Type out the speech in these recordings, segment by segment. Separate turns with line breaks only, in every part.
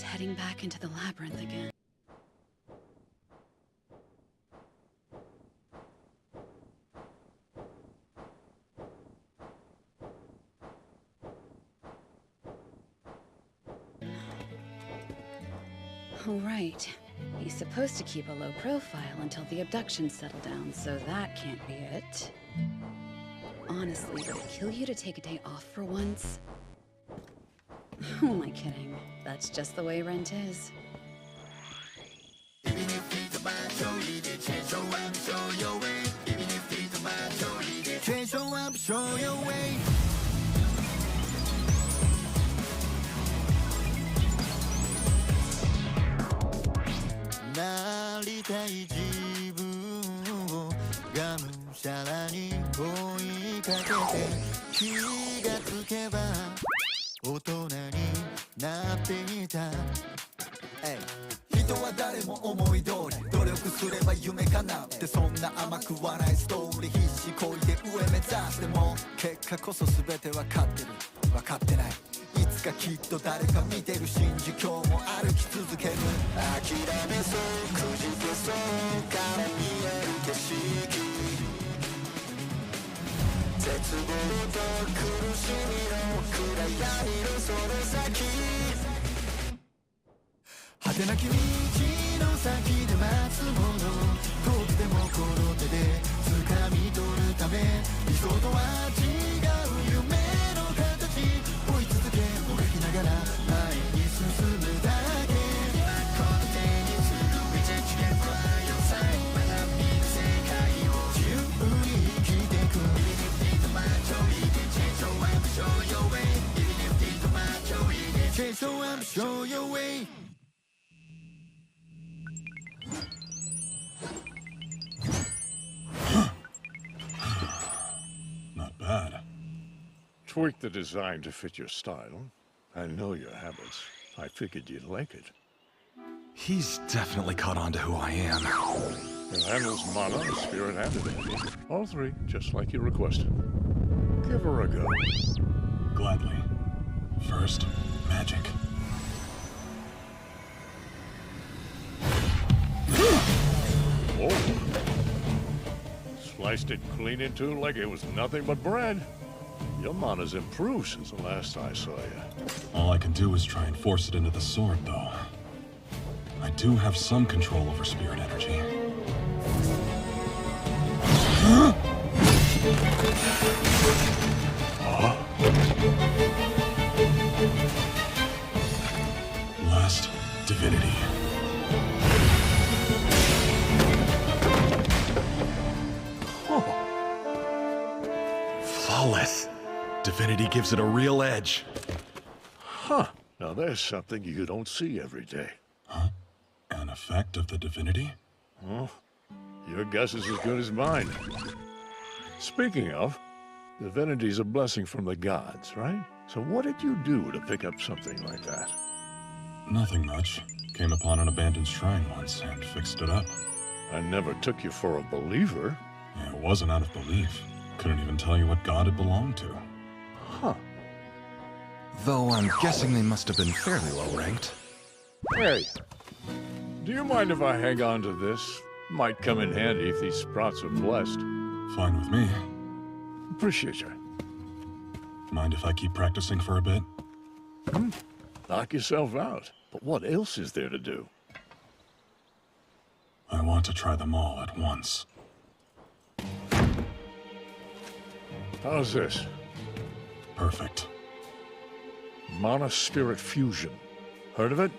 heading back into the labyrinth again. Oh, right. He's supposed to keep a low profile until the abductions settle down, so that can't be it. Honestly, would it kill you to take a day off for once? Who am I kidding? That's just the way rent is.
Not bad.
Tweak the design to fit your style. I know your habits. I figured you'd like it.
He's definitely caught on to who I am.
It handles mana, spirit, and divinity. All three, just like you requested. Give her a go.
Gladly. First, magic.
Whoa. Sliced it clean in two like it was nothing but bread. Your mana's improved since the last I saw you.
All I can do is try and force it into the sword, though. I do have some control over spirit energy. Last divinity. Flawless. Divinity gives it a real edge.
Huh. Now there's something you don't see every day.
Huh? An effect of the divinity?
Well, your guess is as good as mine. Speaking of, divinity's a blessing from the gods, right? So what did you do to pick up something like that?
Nothing much. Came upon an abandoned shrine once and fixed it up.
I never took you for a believer.
It wasn't out of belief. Couldn't even tell you what god it belonged to.
Huh.
Though I'm guessing they must have been fairly low-ranked.
Hey, do you mind if I hang on to this? Might come in handy if these sprouts are blessed.
Fine with me.
Appreciate you.
Mind if I keep practicing for a bit?
Knock yourself out. But what else is there to do?
I want to try them all at once.
How's this?
Perfect.
Mana Spirit Fusion. Heard of it?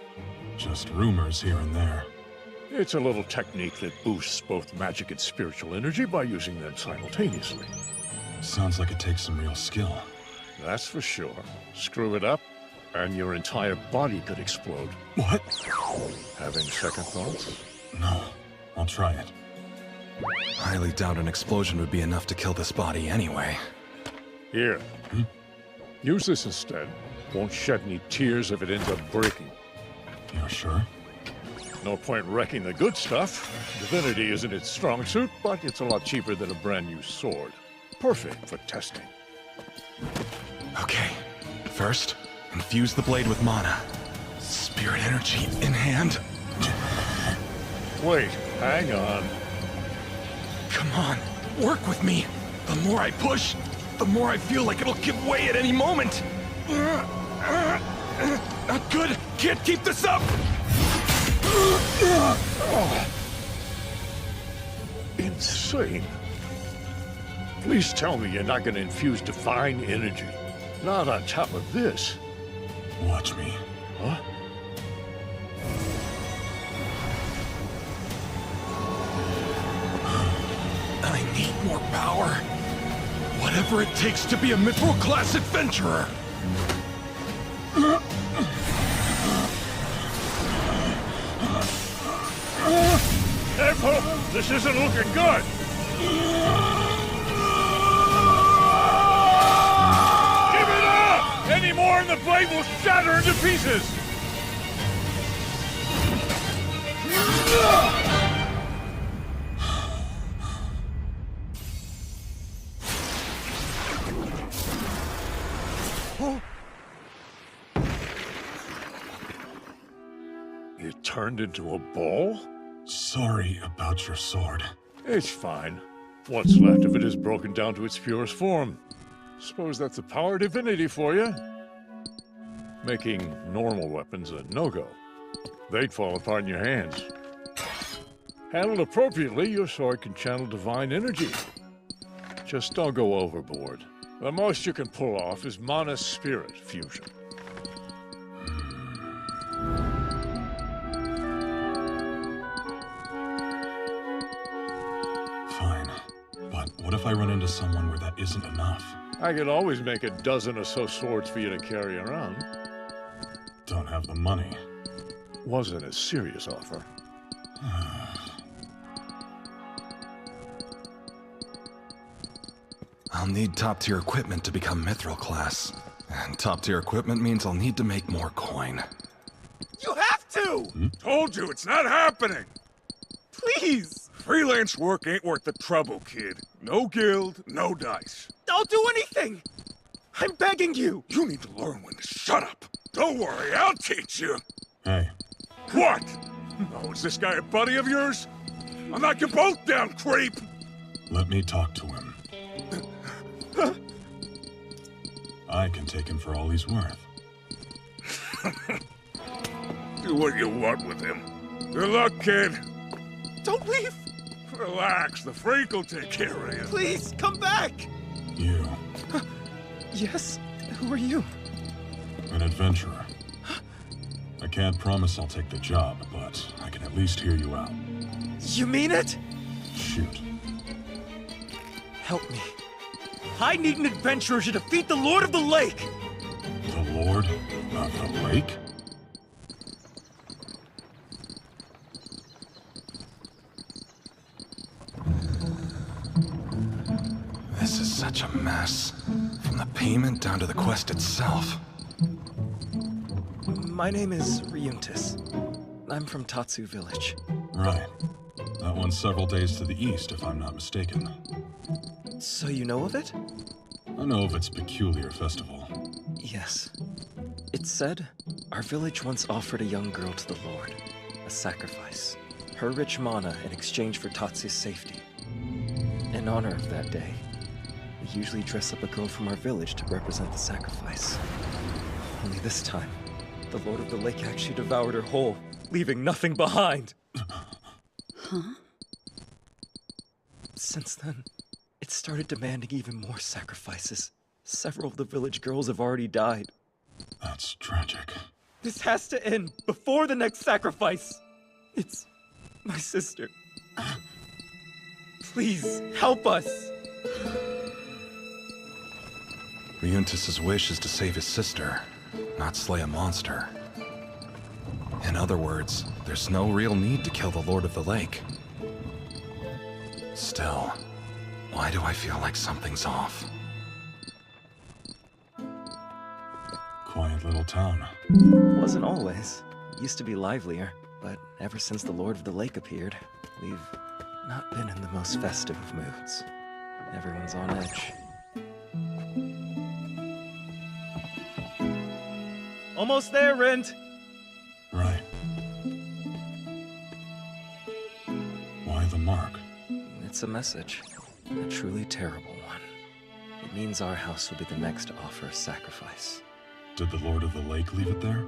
Just rumors here and there.
It's a little technique that boosts both magic and spiritual energy by using them simultaneously.
Sounds like it takes some real skill.
That's for sure. Screw it up, and your entire body could explode.
What?
Having second thoughts?
No, I'll try it.
Highly doubt an explosion would be enough to kill this body anyway.
Here. Use this instead. Won't shed any tears if it ends up breaking.
You're sure?
No point wrecking the good stuff. Divinity isn't its strong suit, but it's a lot cheaper than a brand new sword. Perfect for testing.
Okay. First, infuse the blade with mana. Spirit energy in hand.
Wait, hang on.
Come on, work with me. The more I push, the more I feel like it'll give way at any moment. Not good. Can't keep this up.
Insane. Please tell me you're not going to infuse divine energy. Not on top of this.
Watch me.
Huh?
I need more power. Whatever it takes to be a mithril-class adventurer.
Careful! This isn't looking good! Give it up! Any more and the blade will shatter into pieces! It turned into a ball?
Sorry about your sword.
It's fine. What's left of it is broken down to its purest form. Suppose that's a power divinity for you. Making normal weapons a no-go. They'd fall apart in your hands. Handled appropriately, your sword can channel divine energy. Just don't go overboard. The most you can pull off is mana spirit fusion.
Fine. But what if I run into someone where that isn't enough?
I could always make a dozen or so swords for you to carry around.
Don't have the money.
Wasn't a serious offer.
I'll need top-tier equipment to become mithril class. And top-tier equipment means I'll need to make more coin.
You have to!
Told you, it's not happening!
Please!
Freelance work ain't worth the trouble, kid. No guild, no dice.
I'll do anything! I'm begging you!
You need to learn when to shut up. Don't worry, I'll teach you.
Hey,
What? Oh, is this guy a buddy of yours? I'll knock you both down, creep!
let me talk to him. I can take him for all he's worth.
Do what you want with him. Good luck, kid.
Don't leave!
Relax, the freak will take care of you.
Please, come back!
You,
Yes? Who are you?
an adventurer. I can't promise I'll take the job, but I can at least hear you out.
You mean it?
Shoot.
Help me. I need an adventurer to defeat the Lord of the Lake!
The Lord of the Lake?
This is such a mess. From the payment down to the quest itself.
My name is Ryuntis. I'm from Tatsu Village.
Right. That one's several days to the east, if I'm not mistaken.
So you know of it?
I know of its peculiar festival.
Yes. It said, our village once offered a young girl to the Lord. A sacrifice. Her rich mana in exchange for Tatsu's safety. In honor of that day, we usually dress up a girl from our village to represent the sacrifice. Only this time, the Lord of the Lake actually devoured her whole, leaving nothing behind.
Huh?
Since then, it started demanding even more sacrifices. Several of the village girls have already died.
That's tragic.
This has to end before the next sacrifice. It's my sister. Please, help us.
Ryuntis' wish is to save his sister, not slay a monster. In other words, there's no real need to kill the Lord of the Lake. Still, why do I feel like something's off?
Quiet little town.
Wasn't always. Used to be livelier, but ever since the Lord of the Lake appeared, we've not been in the most festive of moods. Everyone's on edge. Almost there, Rent! It's a message. A truly terrible one. It means our house will be the next to offer a sacrifice.
Did the Lord of the Lake leave it there?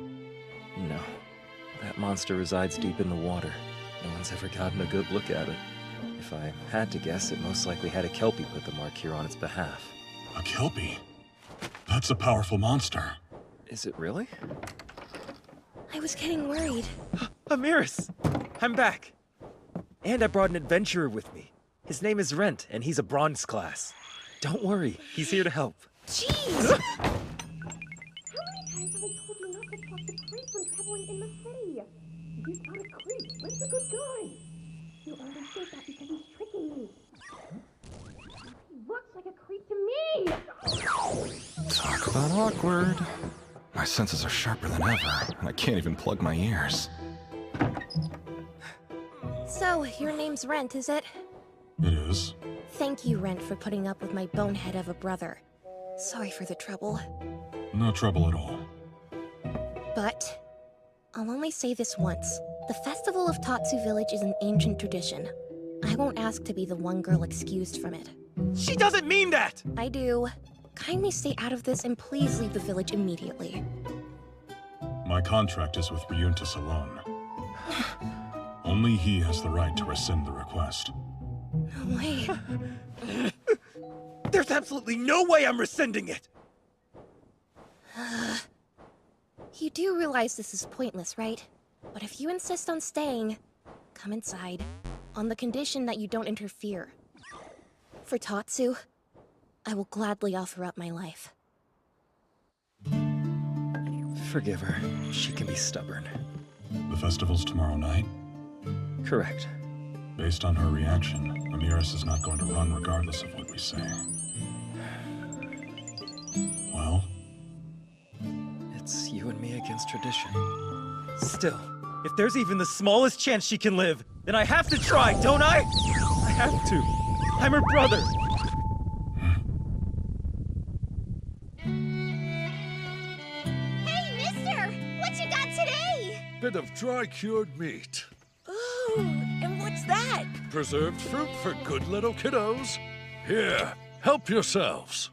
No. That monster resides deep in the water. No one's ever gotten a good look at it. If I had to guess, it most likely had a Kelpie put the mark here on its behalf.
A Kelpie? That's a powerful monster.
Is it really?
I was getting worried.
Amiris! I'm back! And I brought an adventurer with me. His name is Rent, and he's a bronze class. Don't worry, he's here to help.
Jeez!
How many times have I told you not to cross the creek when traveling in the city? If you spot a creek, Rick's a good guy. You only did that because he's tricking me. He looks like a creep to me!
Talk about awkward. My senses are sharper than ever, and I can't even plug my ears.
So, your name's Rent, is it?
It is.
Thank you, Rent, for putting up with my bonehead of a brother. Sorry for the trouble.
No trouble at all.
But, I'll only say this once. The Festival of Tatsu Village is an ancient tradition. I won't ask to be the one girl excused from it.
She doesn't mean that!
I do. Kindly stay out of this and please leave the village immediately.
My contract is with Ryuntis alone. Only he has the right to rescind the request.
No way.
There's absolutely no way I'm rescinding it!
You do realize this is pointless, right? But if you insist on staying, come inside. On the condition that you don't interfere. For Tatsu, I will gladly offer up my life.
Forgive her. She can be stubborn.
The festival's tomorrow night?
Correct.
Based on her reaction, Amiris is not going to run regardless of what we say. Well?
It's you and me against tradition. Still, if there's even the smallest chance she can live, then I have to try, don't I? I have to. I'm her brother.
Hey, mister! What you got today?
Bit of dry-cured meat.
Ooh, and what's that?
Preserved fruit for good little kiddos. Here, help yourselves.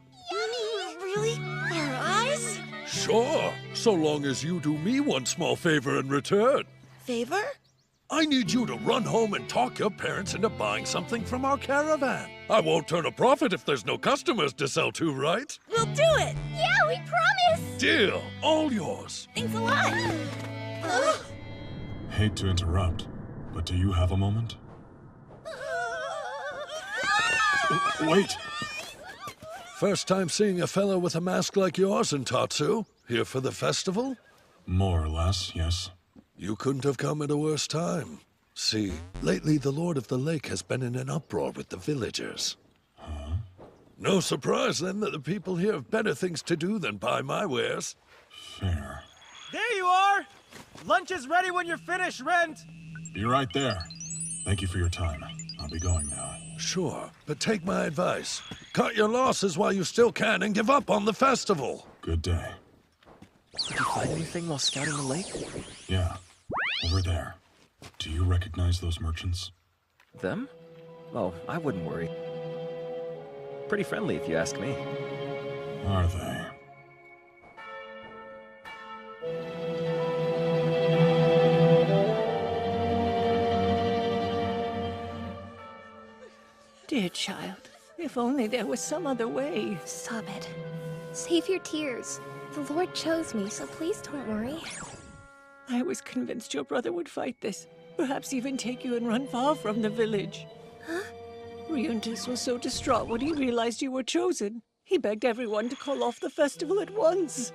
Really? Our eyes?
Sure, so long as you do me one small favor in return.
Favor?
I need you to run home and talk your parents into buying something from our caravan. I won't turn a profit if there's no customers to sell to, right?
We'll do it! Yeah, we promise!
Deal, all yours.
Thanks a lot!
Hate to interrupt, but do you have a moment? Wait!
First time seeing a fellow with a mask like yours in Tatsu? Here for the festival?
More or less, yes.
You couldn't have come at a worse time. See, lately the Lord of the Lake has been in an uproar with the villagers.
Huh?
No surprise, then, that the people here have better things to do than buy my wares.
Fair.
There you are! Lunch is ready when you're finished, Rent!
Be right there. Thank you for your time. I'll be going now.
Sure, but take my advice. Cut your losses while you still can and give up on the festival.
Good day.
Did you find anything while scouting the lake?
Yeah, over there. Do you recognize those merchants?
Them? Oh, I wouldn't worry. Pretty friendly if you ask me.
Are they?
Dear child, if only there was some other way.
Stop it. Save your tears. The Lord chose me, so please don't worry.
I was convinced your brother would fight this. Perhaps even take you and run far from the village.
Huh?
Ryuntis was so distraught when he realized you were chosen. He begged everyone to call off the festival at once.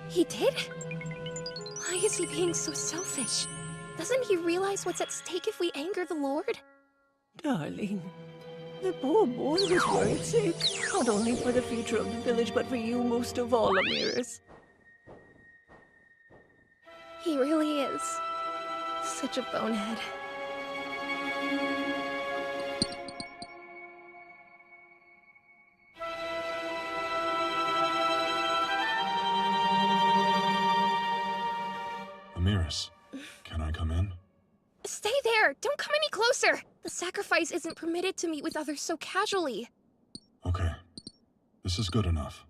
He did? Why is he being so selfish? Doesn't he realize what's at stake if we anger the Lord?
Darling, the poor boy was worried sick. Not only for the future of the village, but for you most of all, Amiris.
He really is. Such a bonehead.
Amiris, can I come in?
Stay there! Don't come any closer! A sacrifice isn't permitted to meet with others so casually.
Okay. This is good enough.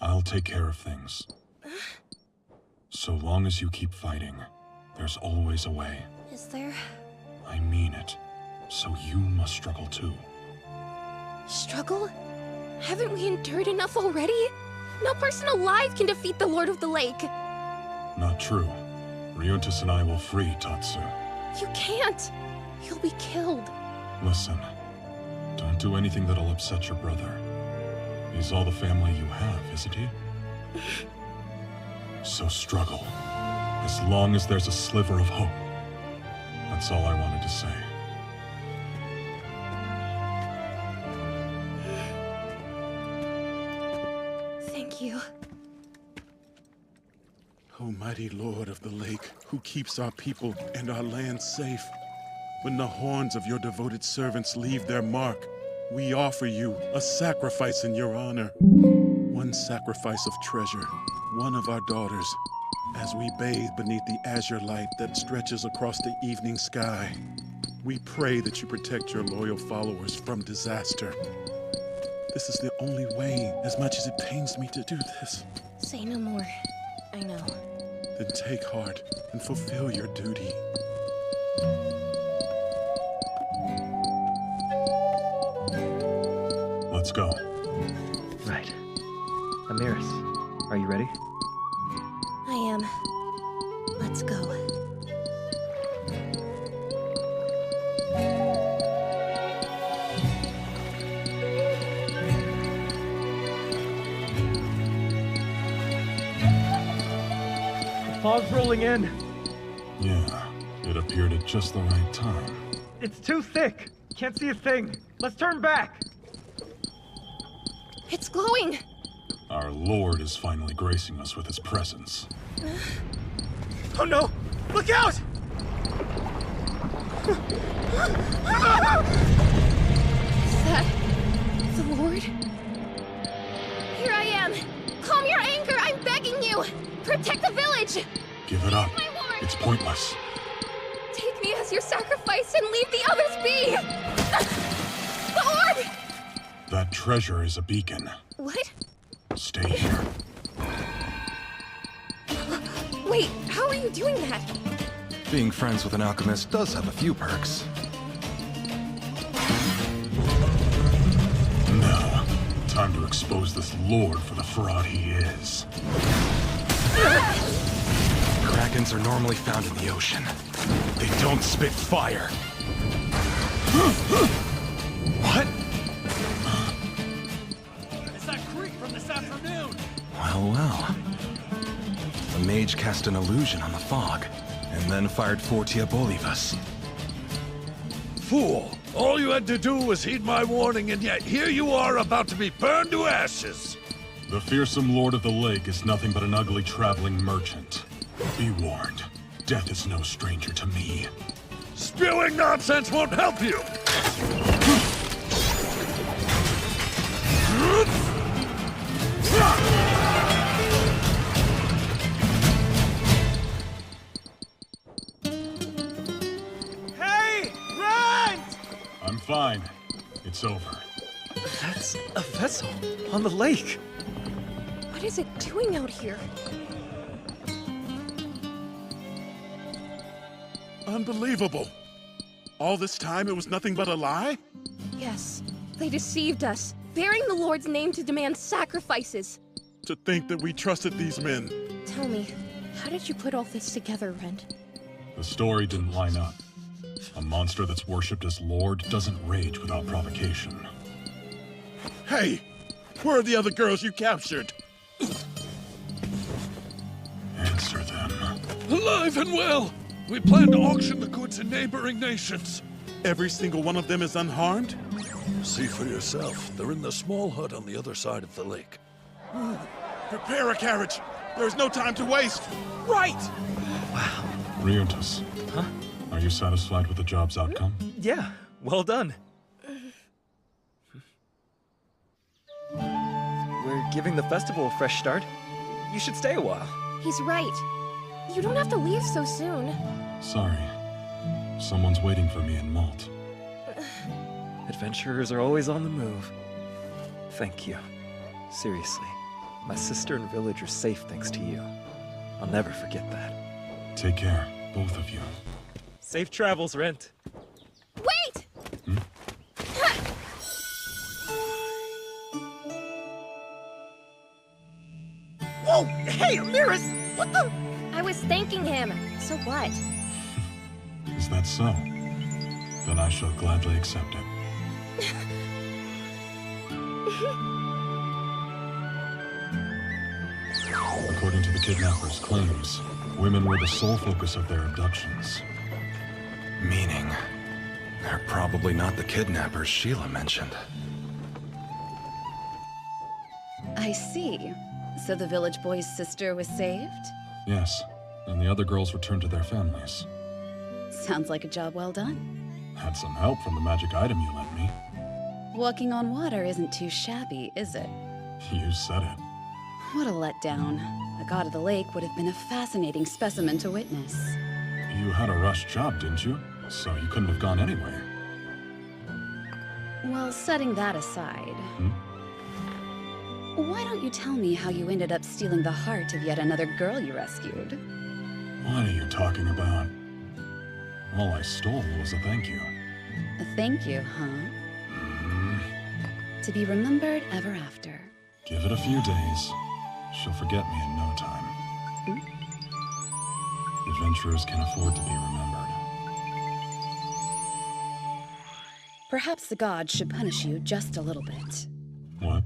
I'll take care of things. So long as you keep fighting, there's always a way.
Is there...
I mean it. So you must struggle too.
struggle? Haven't we endured enough already? No person alive can defeat the Lord of the Lake.
Not true. Ryuntis and I will free Tatsu.
You can't. You'll be killed.
Listen, don't do anything that'll upset your brother. He's all the family you have, isn't he? So struggle. As long as there's a sliver of hope. That's all I wanted to say.
Thank you.
O mighty Lord of the Lake, who keeps our people and our land safe. When the horns of your devoted servants leave their mark, we offer you a sacrifice in your honor. One sacrifice of treasure, one of our daughters, as we bathe beneath the azure light that stretches across the evening sky. We pray that you protect your loyal followers from disaster. This is the only way, as much as it pains me to do this.
Say no more. I know.
Then take heart and fulfill your duty.
Let's go.
Right. Amiris, are you ready?
I am. Let's go.
The fog's rolling in.
Yeah, it appeared at just the right time.
It's too thick. Can't see a thing. Let's turn back.
It's glowing!
Our Lord is finally gracing us with his presence.
Oh no! Look out!
Is that the Lord? Here I am! Calm your anger, I'm begging you! Protect the village!
Give it up.
My lord!
It's pointless.
Take me as your sacrifice and leave the others be! The orb!
That treasure is a beacon.
What?
Stay here.
Wait, how are you doing that?
Being friends with an alchemist does have a few perks.
Now, time to expose this Lord for the fraud he is.
Krakens are normally found in the ocean. They don't spit fire. What?
It's that creek from this afternoon!
Well, well. The mage cast an illusion on the fog, and then fired Fortia Bolivas.
Fool! All you had to do was heed my warning, and yet here you are about to be burned to ashes!
The fearsome Lord of the Lake is nothing but an ugly traveling merchant. Be warned, death is no stranger to me.
Spewing nonsense won't help you!
Hey! Run!
I'm fine. It's over.
That's a vessel on the lake.
What is it doing out here?
Unbelievable! All this time it was nothing but a lie?
Yes, they deceived us, bearing the Lord's name to demand sacrifices.
To think that we trusted these men.
Tell me, how did you put all this together, Rent?
The story didn't line up. A monster that's worshipped as Lord doesn't rage without provocation.
Hey! Where are the other girls you captured?
Answer them.
Alive and well! We plan to auction the goods in neighboring nations.
Every single one of them is unharmed?
See for yourself. They're in the small hut on the other side of the lake.
Prepare a carriage! There's no time to waste!
Right!
Ryuntis.
Huh?
Are you satisfied with the job's outcome?
Yeah, well done. We're giving the festival a fresh start. You should stay a while.
He's right. You don't have to leave so soon.
Sorry. Someone's waiting for me in Malt.
Adventurers are always on the move. Thank you. Seriously. My sister and village are safe thanks to you. I'll never forget that.
Take care, both of you.
Safe travels, Rent.
Wait!
Whoa! Hey, Amiris! What the?
I was thanking him. So what?
Is that so? Then I shall gladly accept it. According to the kidnappers' claims, women were the sole focus of their abductions.
Meaning, they're probably not the kidnappers Sheila mentioned.
I see. So the village boy's sister was saved?
Yes, and the other girls returned to their families.
Sounds like a job well done.
Had some help from the magic item you lent me.
Walking on water isn't too shabby, is it?
You said it.
What a letdown. The god of the lake would have been a fascinating specimen to witness.
You had a rush job, didn't you? So you couldn't have gone anyway.
Well, setting that aside, why don't you tell me how you ended up stealing the heart of yet another girl you rescued?
What are you talking about? All I stole was a thank you.
A thank you, huh? To be remembered ever after.
Give it a few days. She'll forget me in no time. Adventurers can afford to be remembered.
Perhaps the gods should punish you just a little bit.
What?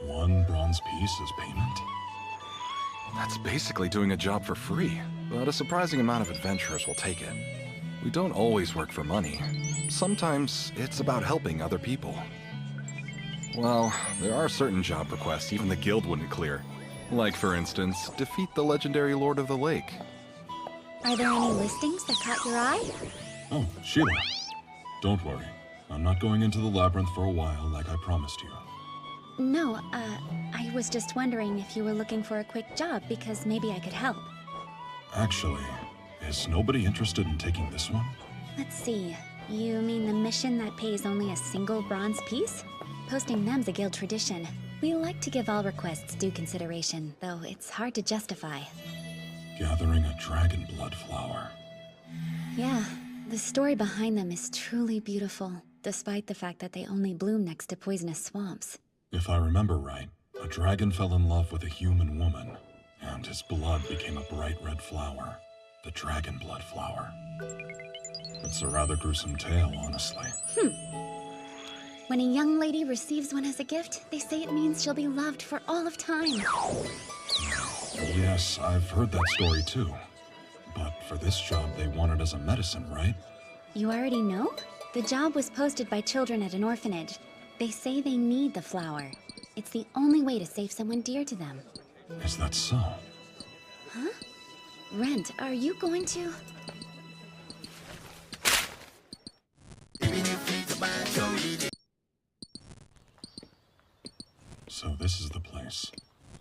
One bronze piece as payment?
That's basically doing a job for free, but a surprising amount of adventurers will take it. We don't always work for money. Sometimes it's about helping other people. Well, there are certain job requests even the guild wouldn't clear. Like, for instance, defeat the legendary Lord of the Lake.
Are there any listings that caught your eye?
Oh, Sheila. Don't worry. I'm not going into the labyrinth for a while like I promised you.
No, I was just wondering if you were looking for a quick job because maybe I could help.
Actually, is nobody interested in taking this one?
Let's see. You mean the mission that pays only a single bronze piece? Posting them's a guild tradition. We like to give all requests due consideration, though it's hard to justify.
Gathering a dragon blood flower.
Yeah, the story behind them is truly beautiful, despite the fact that they only bloom next to poisonous swamps.
If I remember right, a dragon fell in love with a human woman, and his blood became a bright red flower. The dragon blood flower. It's a rather gruesome tale, honestly.
When a young lady receives one as a gift, they say it means she'll be loved for all of time.
Yes, I've heard that story too. But for this job, they want it as a medicine, right?
You already know? The job was posted by children at an orphanage. They say they need the flower. It's the only way to save someone dear to them.
Is that so?
Huh? Rent, are you going to?
So this is the place.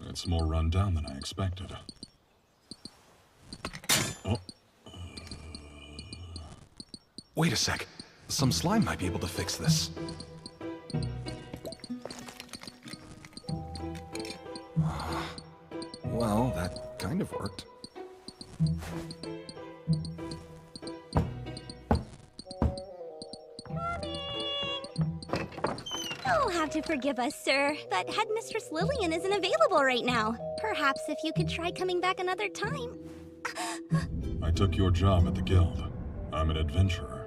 It's more run down than I expected. Oh.
Wait a sec. Some slime might be able to fix this. Well, that kind of worked.
have to forgive us, sir, but Headmistress Lillian isn't available right now. Perhaps if you could try coming back another time.
I took your job at the guild. I'm an adventurer.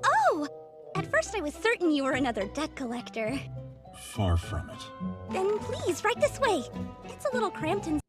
Oh! At first I was certain you were another debt collector.
Far from it.
Then please, right this way. It's a little cramped and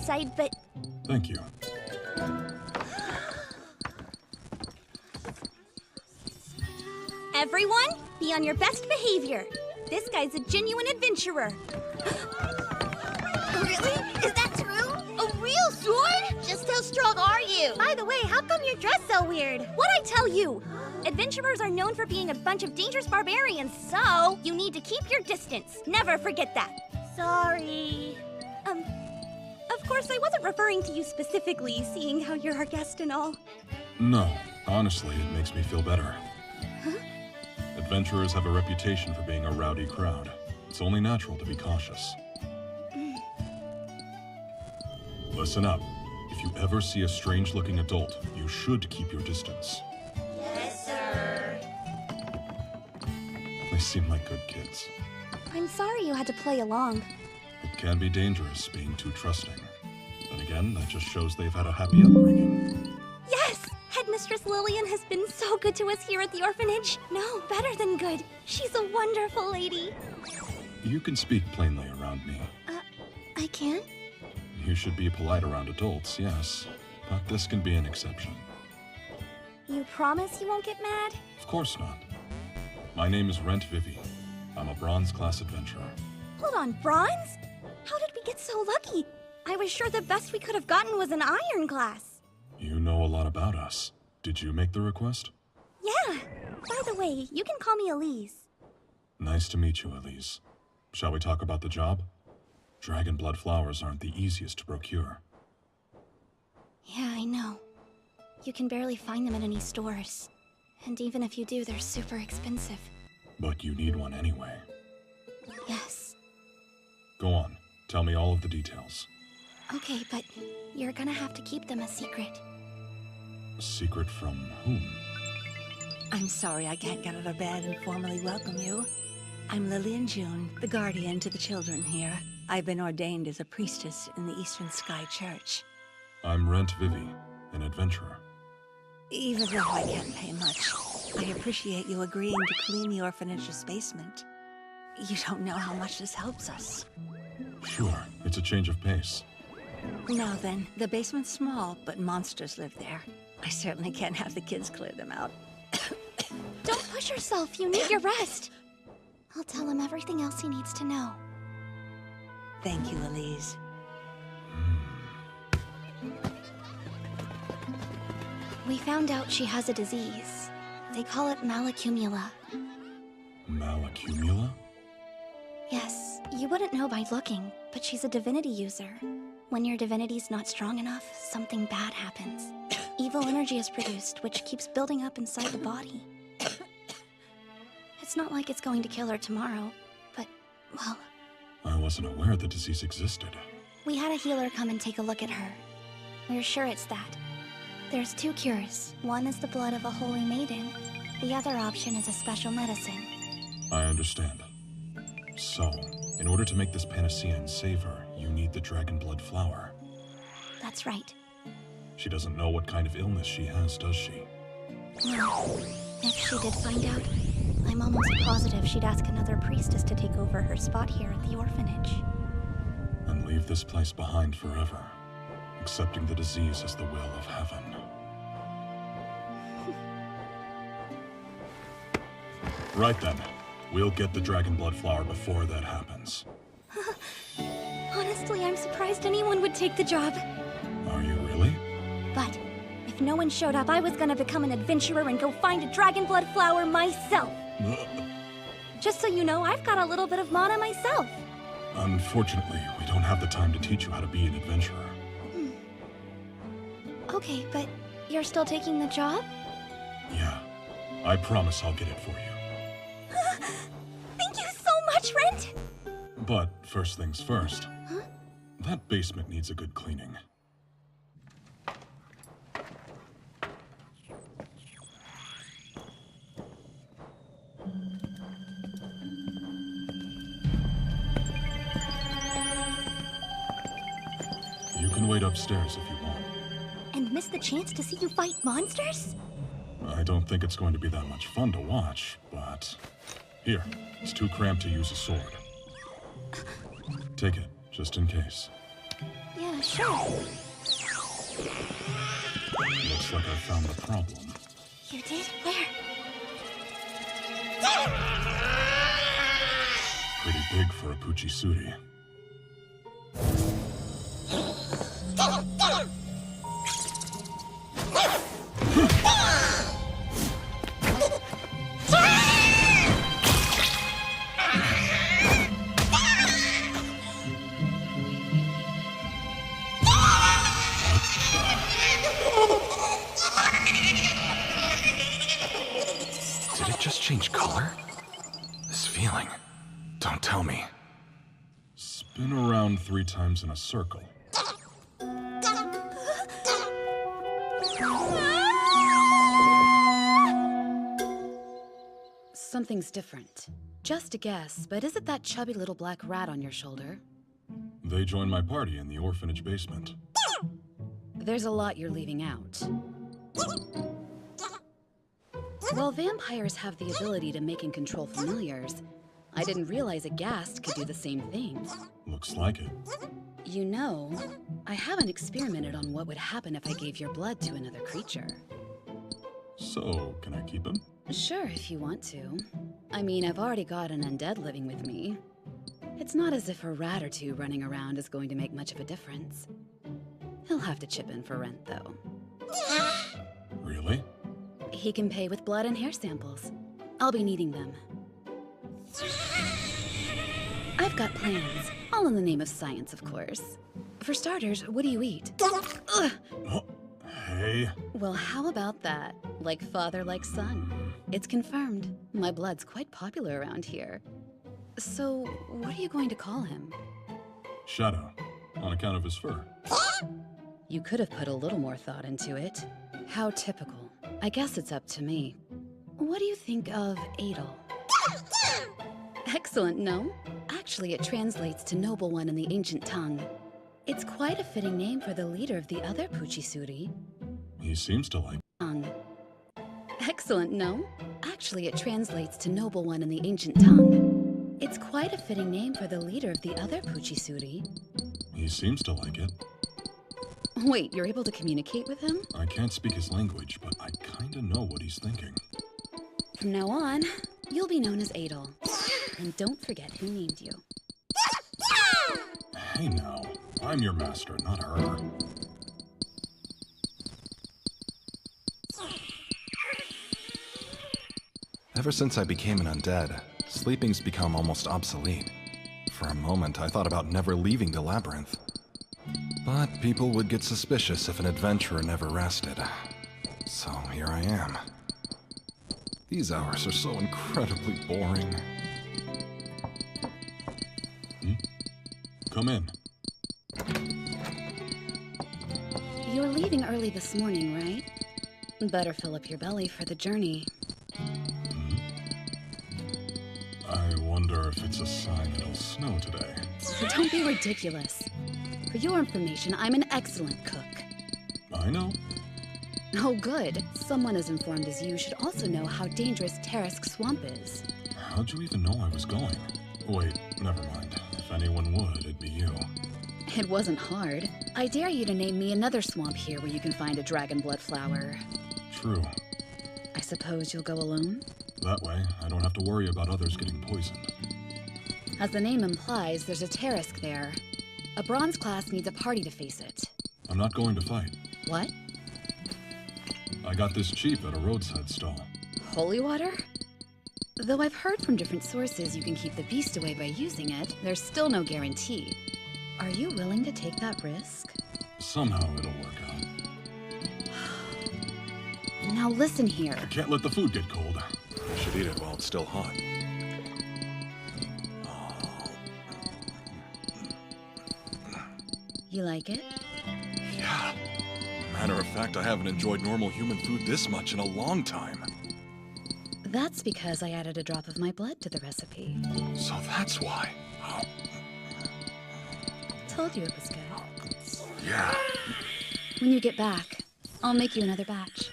inside, but
Thank you.
everyone, be on your best behavior. This guy's a genuine adventurer.
Really? Is that true? A real sword? Just how strong are you? By the way, how come you're dressed so weird?
What'd I tell you? Adventurers are known for being a bunch of dangerous barbarians, so you need to keep your distance. Never forget that.
Sorry.
Of course, I wasn't referring to you specifically, seeing how you're our guest and all.
No, honestly, it makes me feel better.
Huh?
Adventurers have a reputation for being a rowdy crowd. It's only natural to be cautious. Listen up. If you ever see a strange-looking adult, you should keep your distance.
Yes, sir.
They seem like good kids.
I'm sorry you had to play along.
It can be dangerous being too trusting. Then again, that just shows they've had a happy upbringing.
Yes! Headmistress Lillian has been so good to us here at the orphanage. No, better than good. She's a wonderful lady.
You can speak plainly around me.
I can't?
You should be polite around adults, yes. But this can be an exception.
You promise you won't get mad?
Of course not. My name is Rent Vivi. I'm a bronze class adventurer.
Hold on, bronze? How did we get so lucky? I was sure the best we could have gotten was an iron class.
You know a lot about us. Did you make the request?
Yeah, By the way, you can call me Elise.
Nice to meet you, Elise. Shall we talk about the job? Dragon blood flowers aren't the easiest to procure.
Yeah, I know. You can barely find them in any stores. And even if you do, they're super expensive.
But you need one anyway.
Yes.
Go on. Tell me all of the details.
Okay, but you're gonna have to keep them a secret.
A secret from whom?
I'm sorry I can't get out of bed and formally welcome you. I'm Lillian June, the guardian to the children here. I've been ordained as a priestess in the Eastern Sky Church.
I'm Rent Vivi, an adventurer.
Even though I can't pay much, I appreciate you agreeing to clean the orphanage's basement. You don't know how much this helps us.
Sure, it's a change of pace.
Now then, the basement's small, but monsters live there. I certainly can't have the kids clear them out.
Don't push yourself. You need your rest. I'll tell him everything else he needs to know.
Thank you, Elise.
We found out she has a disease. They call it malacumula.
Malacumula?
Yes, you wouldn't know by looking, but she's a divinity user. When your divinity's not strong enough, something bad happens. Evil energy is produced, which keeps building up inside the body. It's not like it's going to kill her tomorrow, but, well...
I wasn't aware the disease existed.
We had a healer come and take a look at her. We're sure it's that. There's 2 cures. One is the blood of a holy maiden. The other option is a special medicine.
I understand. So, in order to make this panacea and save her, you need the dragon blood flower.
That's right.
She doesn't know what kind of illness she has, does she?
No. If she did find out, I'm almost positive she'd ask another priestess to take over her spot here at the orphanage.
And leave this place behind forever, accepting the disease as the will of heaven. Right then. We'll get the dragon blood flower before that happens.
Honestly, I'm surprised anyone would take the job.
Are you really?
But if no one showed up, I was gonna become an adventurer and go find a dragon blood flower myself. Just so you know, I've got a little bit of mana myself.
Unfortunately, we don't have the time to teach you how to be an adventurer.
Okay, but you're still taking the job?
Yeah. I promise I'll get it for you.
Thank you so much, Rent!
But first things first.
Huh?
That basement needs a good cleaning. You can wait upstairs if you want.
And miss the chance to see you fight monsters?
I don't think it's going to be that much fun to watch, but... Here, it's too cramped to use a sword. Take it, just in case.
Yeah, sure.
Looks like I found the problem.
You did? Where?
Pretty big for a Puchisuri.
Did it just change color? This feeling. Don't tell me.
Spin around 3 times in a circle.
Something's different. Just a guess, but is it that chubby little black rat on your shoulder?
They joined my party in the orphanage basement.
There's a lot you're leaving out. While vampires have the ability to make and control familiars, I didn't realize a ghast could do the same thing.
Looks like it.
You know, I haven't experimented on what would happen if I gave your blood to another creature.
So, can I keep him?
Sure, if you want to. I mean, I've already got an undead living with me. It's not as if a rat or 2 running around is going to make much of a difference. He'll have to chip in for rent, though.
Really?
He can pay with blood and hair samples. I'll be needing them. I've got plans, all in the name of science, of course. For starters, what do you eat? Ugh.
Oh, hey.
Well, how about that? Like father, like son. It's confirmed. My blood's quite popular around here. So, what are you going to call him?
Shadow, on account of his fur.
You could have put a little more thought into it. How typical. I guess it's up to me. What do you think of Adel? Excellent, no? Actually, it translates to Noble One in the ancient tongue. It's quite a fitting name for the leader of the other Puchisuri.
He seems to like.
Excellent, no? Actually, it translates to Noble One in the ancient tongue. It's quite a fitting name for the leader of the other Puchisuri.
He seems to like it.
Wait, you're able to communicate with him?
I can't speak his language, but I kinda know what he's thinking.
From now on, you'll be known as Adel. And don't forget who named you.
Hey now, I'm your master, not her.
Ever since I became an undead, sleeping's become almost obsolete. For a moment, I thought about never leaving the labyrinth. But people would get suspicious if an adventurer never rested. So here I am. These hours are so incredibly boring.
Come in.
You're leaving early this morning, right? Better fill up your belly for the journey.
I wonder if it's a sign it'll snow today.
Don't be ridiculous. For your information, I'm an excellent cook.
I know.
Oh, good. Someone as informed as you should also know how dangerous Tarisk Swamp is.
How'd you even know I was going? Wait, never mind. If anyone would, it'd be you.
It wasn't hard. I dare you to name me another swamp here where you can find a dragon blood flower.
True.
I suppose you'll go alone?
That way, I don't have to worry about others getting poisoned.
As the name implies, there's a Tarisk there. A bronze class needs a party to face it.
I'm not going to fight.
What?
I got this cheap at a roadside stall.
Holy water? Though I've heard from different sources you can keep the beast away by using it, there's still no guarantee. Are you willing to take that risk?
Somehow it'll work out.
Now listen here.
I can't let the food get cold.
I should eat it while it's still hot.
You like it?
Yeah. Matter of fact, I haven't enjoyed normal human food this much in a long time.
That's because I added a drop of my blood to the recipe.
So that's why.
Told you it was good.
Yeah.
When you get back, I'll make you another batch.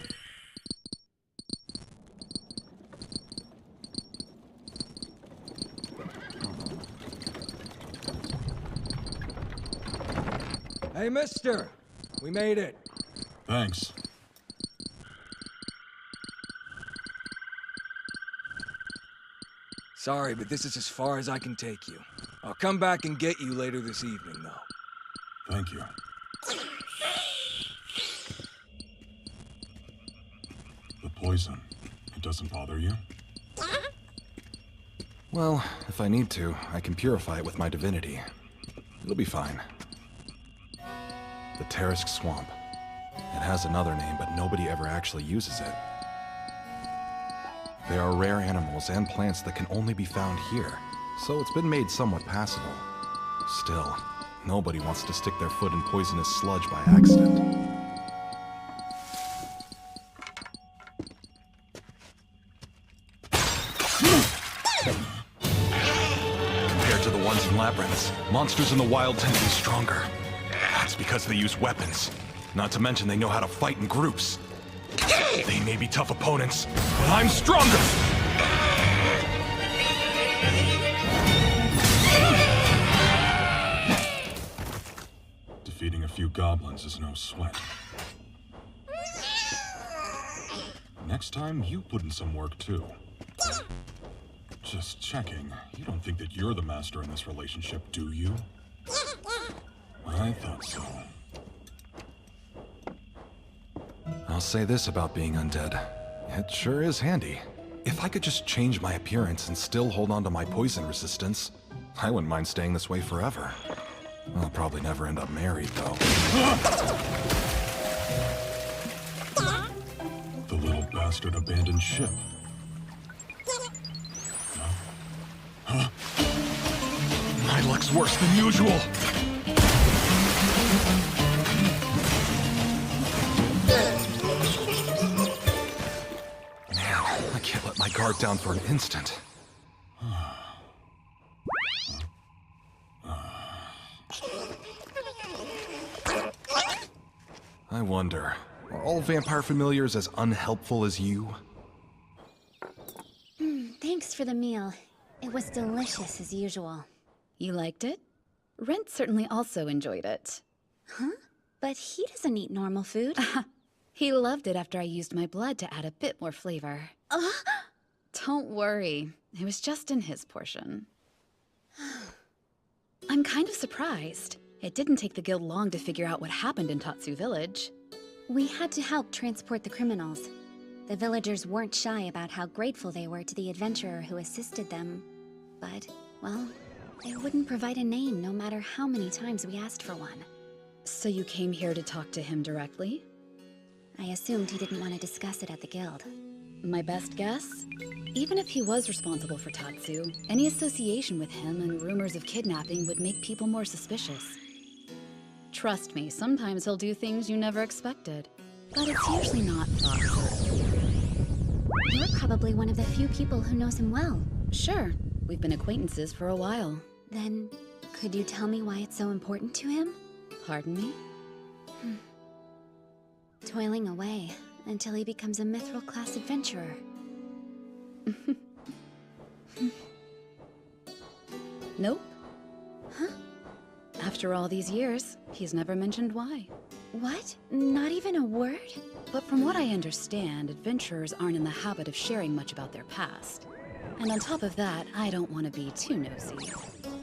Hey, mister! We made it.
Thanks.
Sorry, but this is as far as I can take you. I'll come back and get you later this evening, though.
Thank you. The poison, it doesn't bother you?
Well, if I need to, I can purify it with my divinity. It'll be fine. The Tarisk Swamp. It has another name, but nobody ever actually uses it. There are rare animals and plants that can only be found here, so it's been made somewhat passable. Still, nobody wants to stick their foot in poisonous sludge by accident. Compared to the ones in labyrinths, monsters in the wild tend to be stronger. That's because they use weapons. Not to mention they know how to fight in groups. They may be tough opponents, but I'm stronger!
Defeating a few goblins is no sweat. Next time, you put in some work too. Just checking. You don't think that you're the master in this relationship, do you? I thought so.
I'll say this about being undead. It sure is handy. If I could just change my appearance and still hold on to my poison resistance, I wouldn't mind staying this way forever. I'll probably never end up married, though.
The little bastard abandoned ship. Huh?
My luck's worse than usual. Man, I can't let my guard down for an instant. I wonder, are all vampire familiars as unhelpful as you?
Thanks for the meal. It was delicious as usual.
You liked it? Rent certainly also enjoyed it.
Huh? But he doesn't eat normal food.
He loved it after I used my blood to add a bit more flavor. Don't worry, it was just in his portion. I'm kind of surprised. It didn't take the guild long to figure out what happened in Tatsu Village.
We had to help transport the criminals. The villagers weren't shy about how grateful they were to the adventurer who assisted them. But, well, they wouldn't provide a name no matter how many times we asked for one.
So you came here to talk to him directly?
I assumed he didn't want to discuss it at the guild.
My best guess? Even if he was responsible for Tatsu, any association with him and rumors of kidnapping would make people more suspicious. Trust me, sometimes he'll do things you never expected. But it's usually not thought through.
You're probably one of the few people who knows him well.
Sure, we've been acquaintances for a while.
Then, could you tell me why it's so important to him?
Pardon me?
Toiling away until he becomes a mithril-class adventurer.
Nope.
Huh?
After all these years, he's never mentioned why.
What? Not even a word?
But from what I understand, adventurers aren't in the habit of sharing much about their past. And on top of that, I don't want to be too nosy.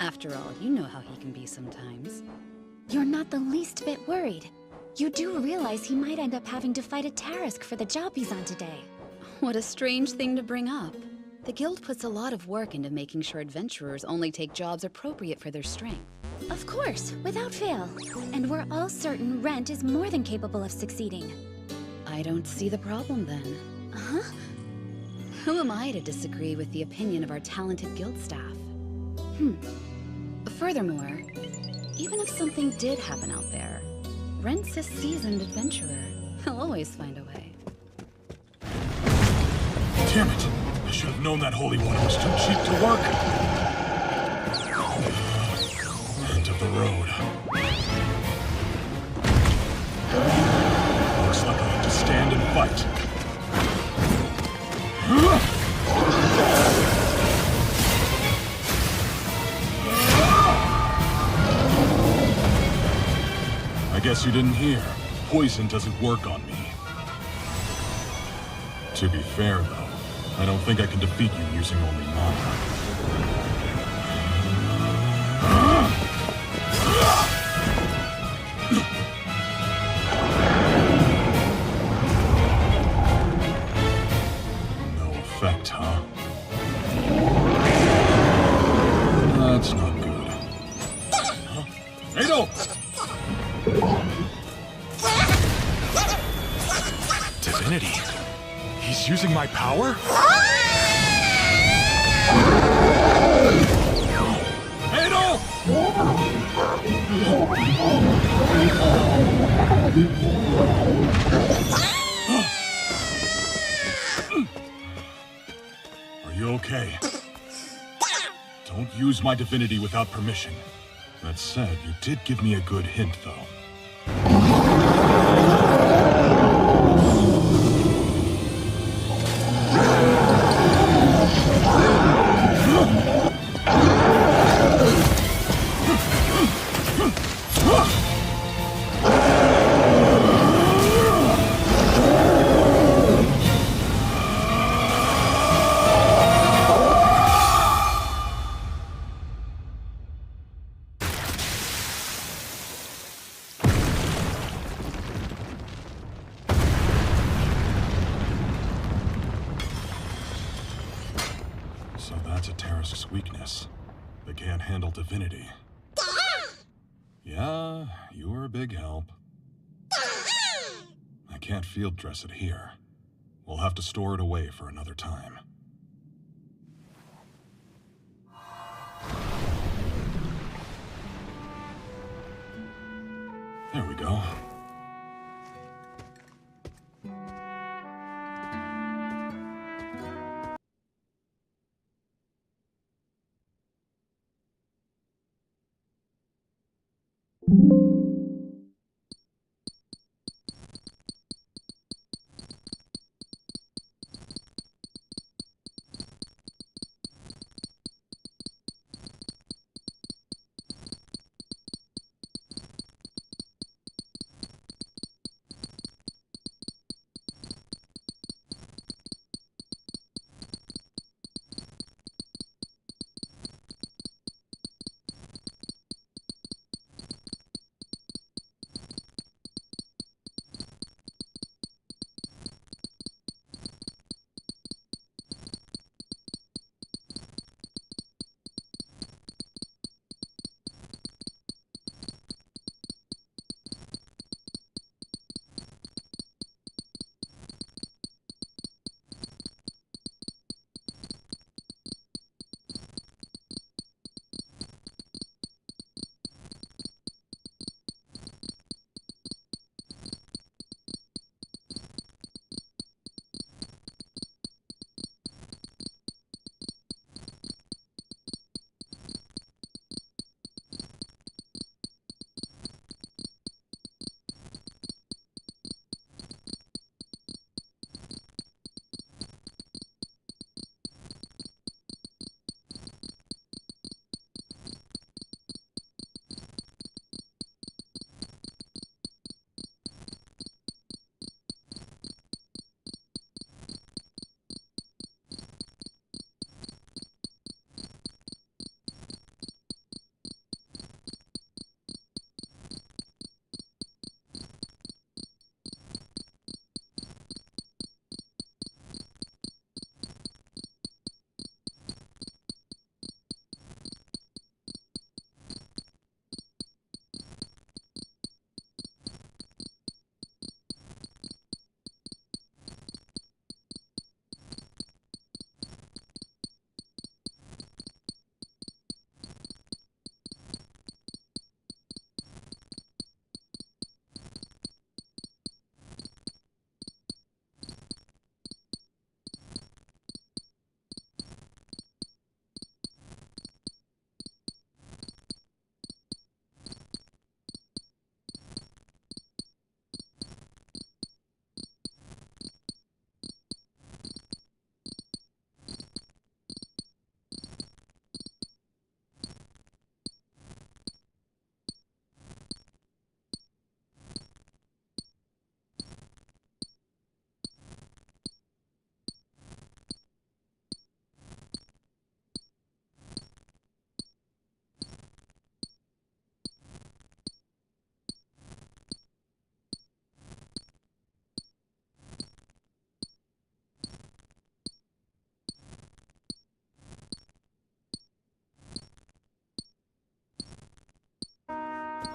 After all, you know how he can be sometimes.
You're not the least bit worried. You do realize he might end up having to fight a Tarisk for the job he's on today.
What a strange thing to bring up. The guild puts a lot of work into making sure adventurers only take jobs appropriate for their strength.
Of course, without fail. And we're all certain Rent is more than capable of succeeding.
I don't see the problem then.
Huh?
Who am I to disagree with the opinion of our talented guild staff? Furthermore, even if something did happen out there, Rent's a seasoned adventurer. He'll always find a way.
Damn it! I should have known that Holy One was too cheap to work. End of the road. Looks like I have to stand and fight. I guess you didn't hear. Poison doesn't work on me. To be fair, though, I don't think I can defeat you using only mana. No effect, huh? That's not good. Huh? Adol!
Divinity? He's using my power?
Adol! Are you okay? Don't use my divinity without permission. That said, you did give me a good hint, though. That's a Tarask's weakness. They can't handle divinity. Yeah, you were a big help. I can't field dress it here. We'll have to store it away for another time. There we go.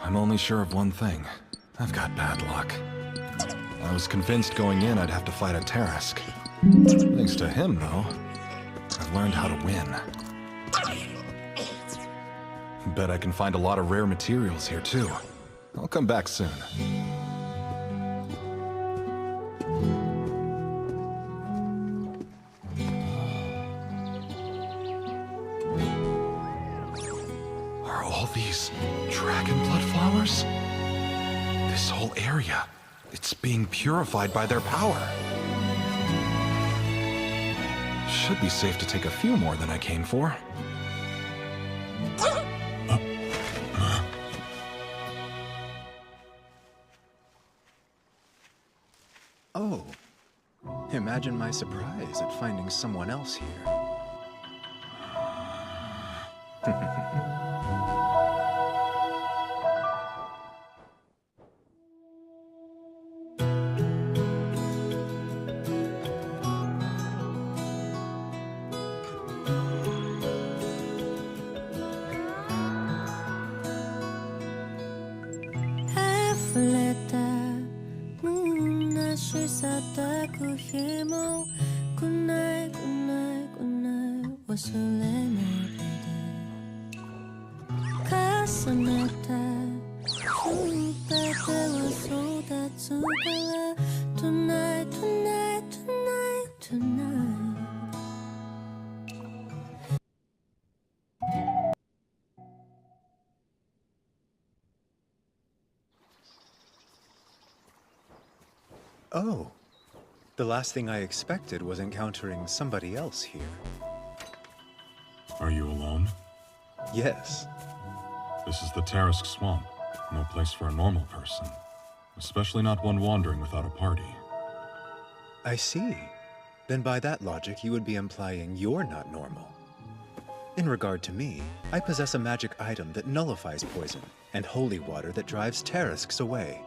I'm only sure of one thing. I've got bad luck. I was convinced going in I'd have to fight a Tarask. Thanks to him, though, I've learned how to win. Bet I can find a lot of rare materials here, too. I'll come back soon. Are all these dragon blood flowers? This whole area, it's being purified by their power. Should be safe to take a few more than I came for.
Oh. Imagine my surprise at finding someone else here.
fleta Muna shirasataku himo Good night, good night, good night Wasurena Kasameta Tsubete wasoda tsubara Tonight, tonight, tonight, tonight
Oh. The last thing I expected was encountering somebody else here.
Are you alone?
Yes.
This is the Tarisk Swamp. No place for a normal person. Especially not one wandering without a party.
I see. Then by that logic, you would be implying you're not normal. In regard to me, I possess a magic item that nullifies poison, and holy water that drives Tarisks away.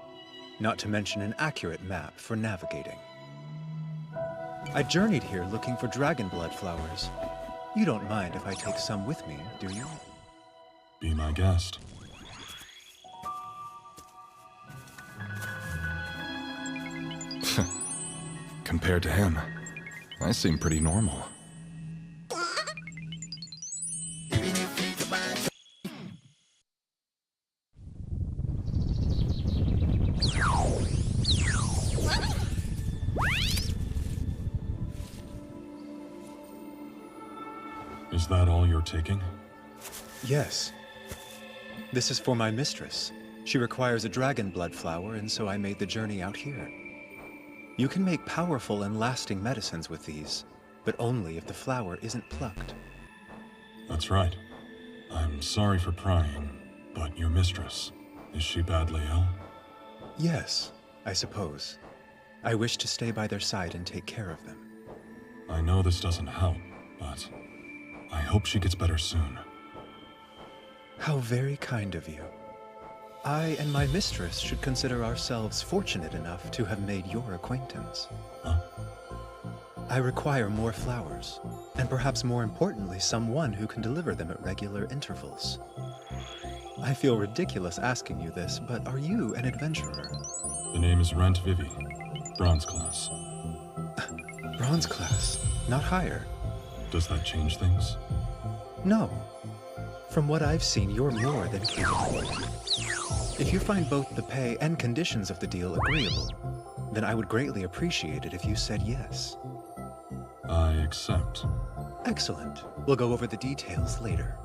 Not to mention an accurate map for navigating. I journeyed here looking for dragon blood flowers. You don't mind if I take some with me, do you?
Be my guest.
Compared to him, I seem pretty normal.
Is that all you're taking?
Yes. This is for my mistress. She requires a dragon blood flower, and so I made the journey out here. You can make powerful and lasting medicines with these, but only if the flower isn't plucked.
That's right. I'm sorry for prying, but your mistress, is she badly ill?
Yes, I suppose. I wish to stay by their side and take care of them.
I know this doesn't help, but I hope she gets better soon.
How very kind of you. I and my mistress should consider ourselves fortunate enough to have made your acquaintance.
Huh?
I require more flowers, and perhaps more importantly, someone who can deliver them at regular intervals. I feel ridiculous asking you this, but are you an adventurer?
The name is Rent Vivi, Bronze class.
Bronze class, not higher.
Does that change things?
No. From what I've seen, you're more than capable. If you find both the pay and conditions of the deal agreeable, then I would greatly appreciate it if you said yes.
I accept.
Excellent. We'll go over the details later.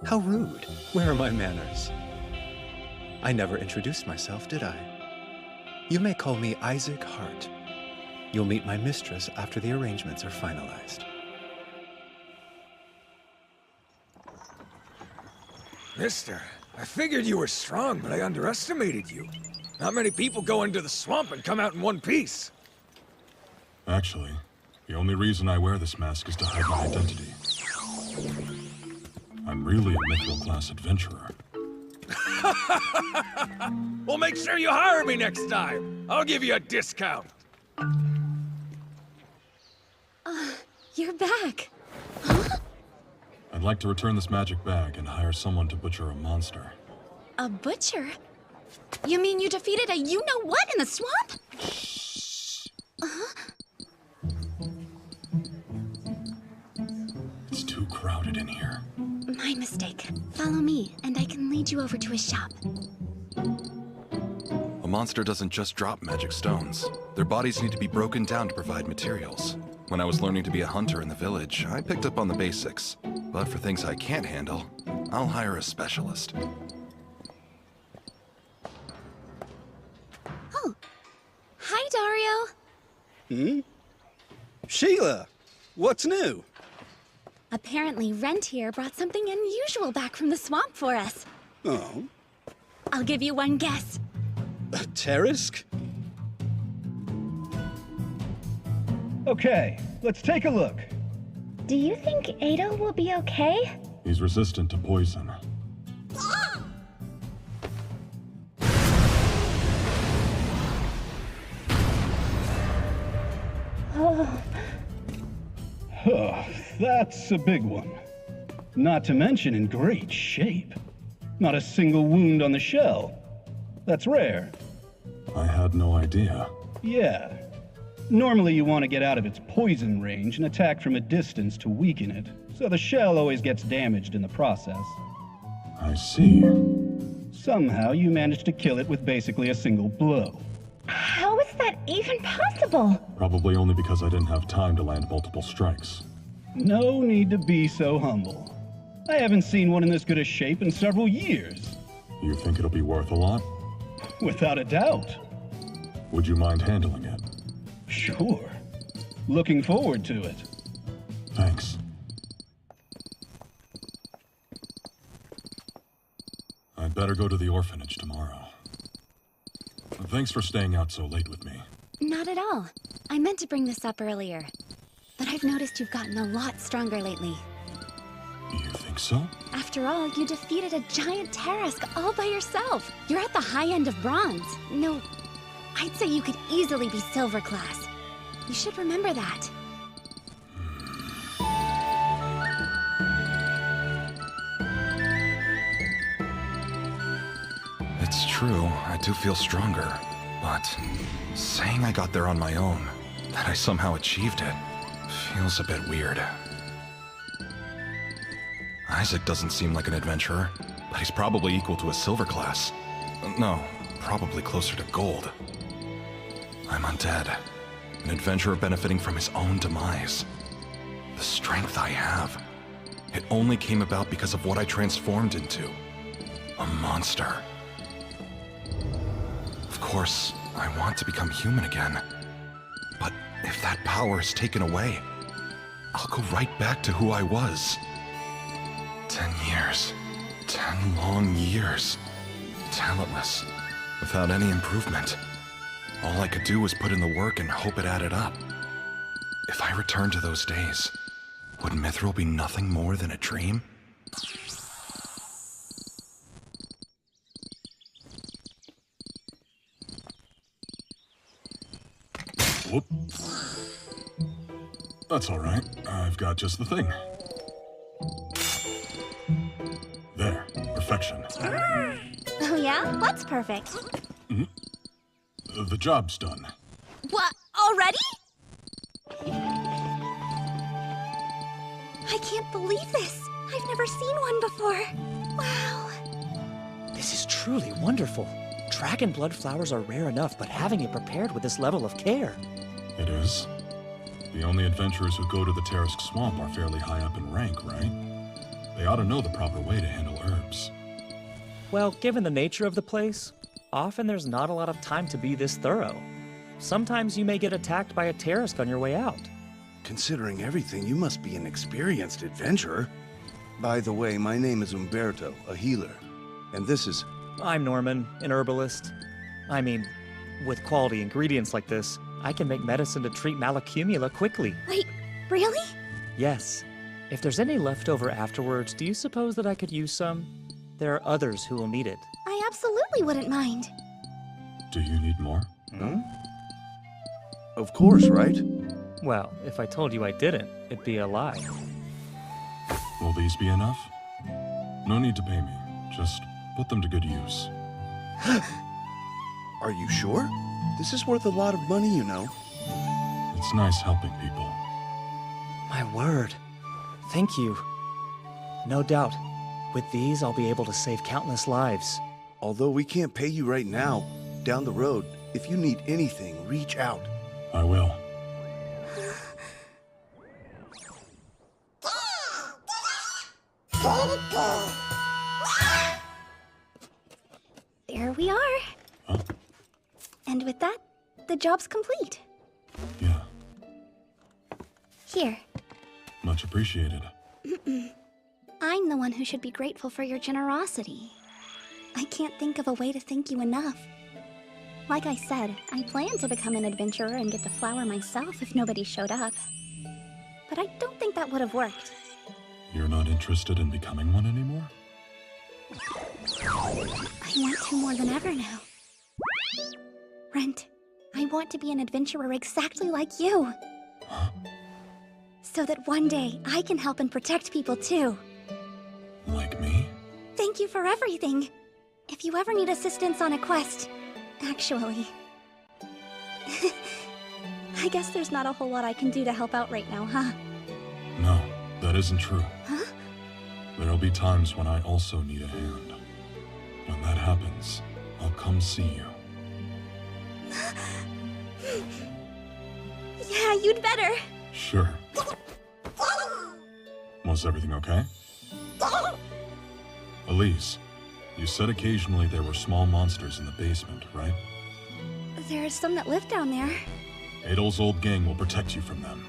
How rude. Where are my manners? I never introduced myself, did I? You may call me Isaac Hart. You'll meet my mistress after the arrangements are finalized.
Mister, I figured you were strong, but I underestimated you. Not many people go into the swamp and come out in one piece.
Actually, the only reason I wear this mask is to hide my identity. I'm really a mithril class adventurer.
Well, make sure you hire me next time. I'll give you a discount.
You're back.
I'd like to return this magic bag and hire someone to butcher a monster.
A butcher? You mean you defeated a you-know-what in the swamp?
It's too crowded in here.
My mistake. Follow me, and I can lead you over to his shop.
A monster doesn't just drop magic stones. Their bodies need to be broken down to provide materials. When I was learning to be a hunter in the village, I picked up on the basics. But for things I can't handle, I'll hire a specialist.
Oh. Hi, Dario.
Sheila, what's new?
Apparently, Rent here brought something unusual back from the swamp for us.
Oh?
I'll give you one guess.
Tarisk?
Okay, let's take a look.
Do you think Ada will be okay?
He's resistant to poison.
Oh, that's a big one. Not to mention in great shape. Not a single wound on the shell. That's rare.
I had no idea.
Yeah. Normally you want to get out of its poison range and attack from a distance to weaken it, so the shell always gets damaged in the process.
I see.
Somehow you managed to kill it with basically a single blow.
How is that even possible?
Probably only because I didn't have time to land multiple strikes.
No need to be so humble. I haven't seen one in this good a shape in several years.
You think it'll be worth a lot?
Without a doubt.
Would you mind handling it?
Sure. Looking forward to it.
Thanks. I'd better go to the orphanage tomorrow. Thanks for staying out so late with me.
Not at all. I meant to bring this up earlier. But I've noticed you've gotten a lot stronger lately.
You think so?
After all, you defeated a giant Tarask all by yourself. You're at the high end of bronze. No, I'd say you could easily be silver class. You should remember that.
It's true, I do feel stronger. But saying I got there on my own, that I somehow achieved it, feels a bit weird. Isaac doesn't seem like an adventurer, but he's probably equal to a silver class. No, probably closer to gold. I'm undead, an adventurer benefiting from his own demise. The strength I have, it only came about because of what I transformed into. A monster. Of course, I want to become human again. But if that power is taken away, I'll go right back to who I was. 10 years. 10 long years. Talentless. Without any improvement. All I could do was put in the work and hope it added up. If I return to those days, would Mithril be nothing more than a dream?
Whoop. That's all right. I've got just the thing. There. Perfection.
Oh yeah? What's perfect?
The job's done.
What? Already? I can't believe this. I've never seen one before. Wow.
This is truly wonderful. Dragon blood flowers are rare enough, but having it prepared with this level of care.
It is. The only adventurers who go to the Tarask Swamp are fairly high up in rank, right? They ought to know the proper way to handle herbs.
Well, given the nature of the place, often there's not a lot of time to be this thorough. Sometimes you may get attacked by a Tarask on your way out.
Considering everything, you must be an experienced adventurer. By the way, my name is Umberto, a healer. And this is...
I'm Norman, an herbalist. I mean, with quality ingredients like this, I can make medicine to treat malacumula quickly.
Wait, really?
Yes. If there's any left over afterwards, do you suppose that I could use some? There are others who will need it.
I absolutely wouldn't mind.
Do you need more?
Of course, right?
Well, if I told you I didn't, it'd be a lie.
Will these be enough? No need to pay me. Just put them to good use.
Are you sure? This is worth a lot of money, you know.
It's nice helping people.
My word. Thank you. No doubt. With these, I'll be able to save countless lives.
Although we can't pay you right now, down the road, if you need anything, reach out.
I will.
There we are.
Huh?
And with that, the job's complete.
Yeah.
Here.
Much appreciated.
I'm the one who should be grateful for your generosity. I can't think of a way to thank you enough. Like I said, I planned to become an adventurer and get the flower myself if nobody showed up. But I don't think that would have worked.
You're not interested in becoming one anymore?
I want to more than ever now. Rent, I want to be an adventurer exactly like you.
Huh?
So that one day I can help and protect people too.
Like me?
Thank you for everything. if you ever need assistance on a quest... Actually... I guess there's not a whole lot I can do to help out right now, huh?
No, that isn't true.
Huh?
There'll be times when I also need a hand. When that happens, I'll come see you.
Yeah, you'd better.
Sure. Was everything okay? Elise, you said occasionally there were small monsters in the basement, right?
There are some that live down there.
Adel's old gang will protect you from them.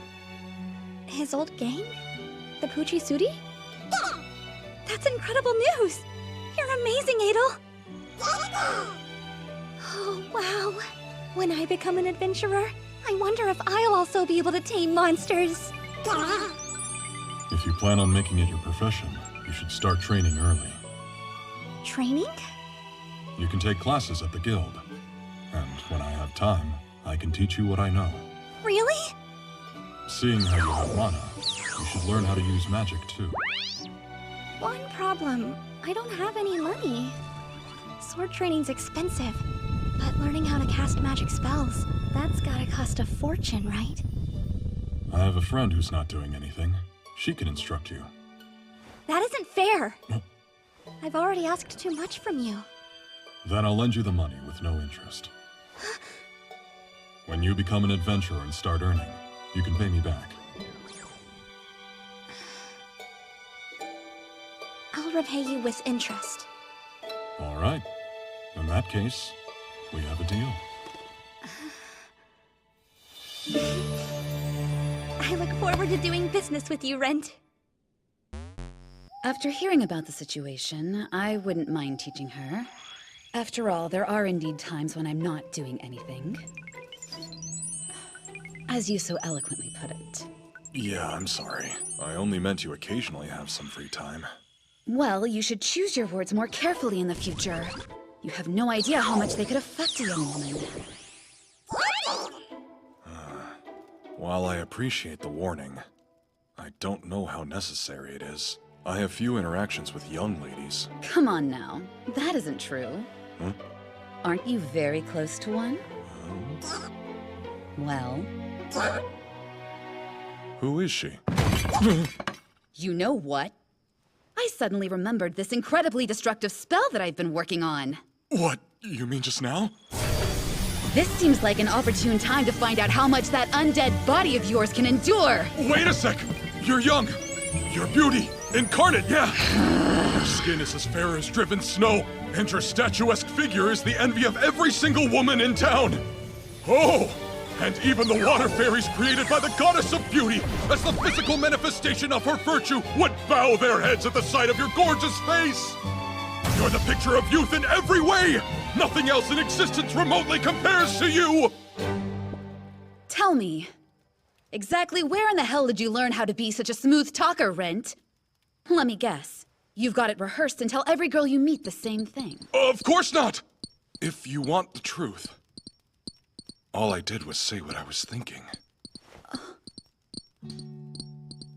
His old gang? The Pucci Sudi? That's incredible news! You're amazing, Adel! Oh, wow. When I become an adventurer, I wonder if I'll also be able to tame monsters.
If you plan on making it your profession, you should start training early.
Training?
You can take classes at the guild. And when I have time, I can teach you what I know.
Really?
Seeing how you have mana, you should learn how to use magic too.
One problem. I don't have any money. Sword training's expensive. But learning how to cast magic spells, that's gotta cost a fortune, right?
I have a friend who's not doing anything. She can instruct you.
That isn't fair! I've already asked too much from you.
Then I'll lend you the money with no interest. When you become an adventurer and start earning, you can pay me back.
I'll repay you with interest.
All right. In that case, we have a deal.
I look forward to doing business with you, Rent.
After hearing about the situation, I wouldn't mind teaching her. After all, there are indeed times when I'm not doing anything. As you so eloquently put it.
Yeah, I'm sorry. I only meant you occasionally have some free time.
Well, you should choose your words more carefully in the future. You have no idea how much they could affect a young woman.
While I appreciate the warning, I don't know how necessary it is. I have few interactions with young ladies.
Come on now. That isn't true.
Huh?
Aren't you very close to one? Well...
Who is she?
You know what? I suddenly remembered this incredibly destructive spell that I've been working on.
What? You mean just now?
This seems like an opportune time to find out how much that undead body of yours can endure.
Wait a sec! You're young! Your beauty! Incarnate, yeah! Your skin is as fair as driven snow, and your statuesque figure is the envy of every single woman in town! Oh! And even the water fairies created by the goddess of beauty, as the physical manifestation of her virtue, would bow their heads at the sight of your gorgeous face! You're the picture of youth in every way! Nothing else in existence remotely compares to you!
Tell me, exactly where in the hell did you learn how to be such a smooth talker, Rent? Let me guess. You've got it rehearsed and tell every girl you meet the same thing.
Of course not! If you want the truth. All I did was say what I was thinking.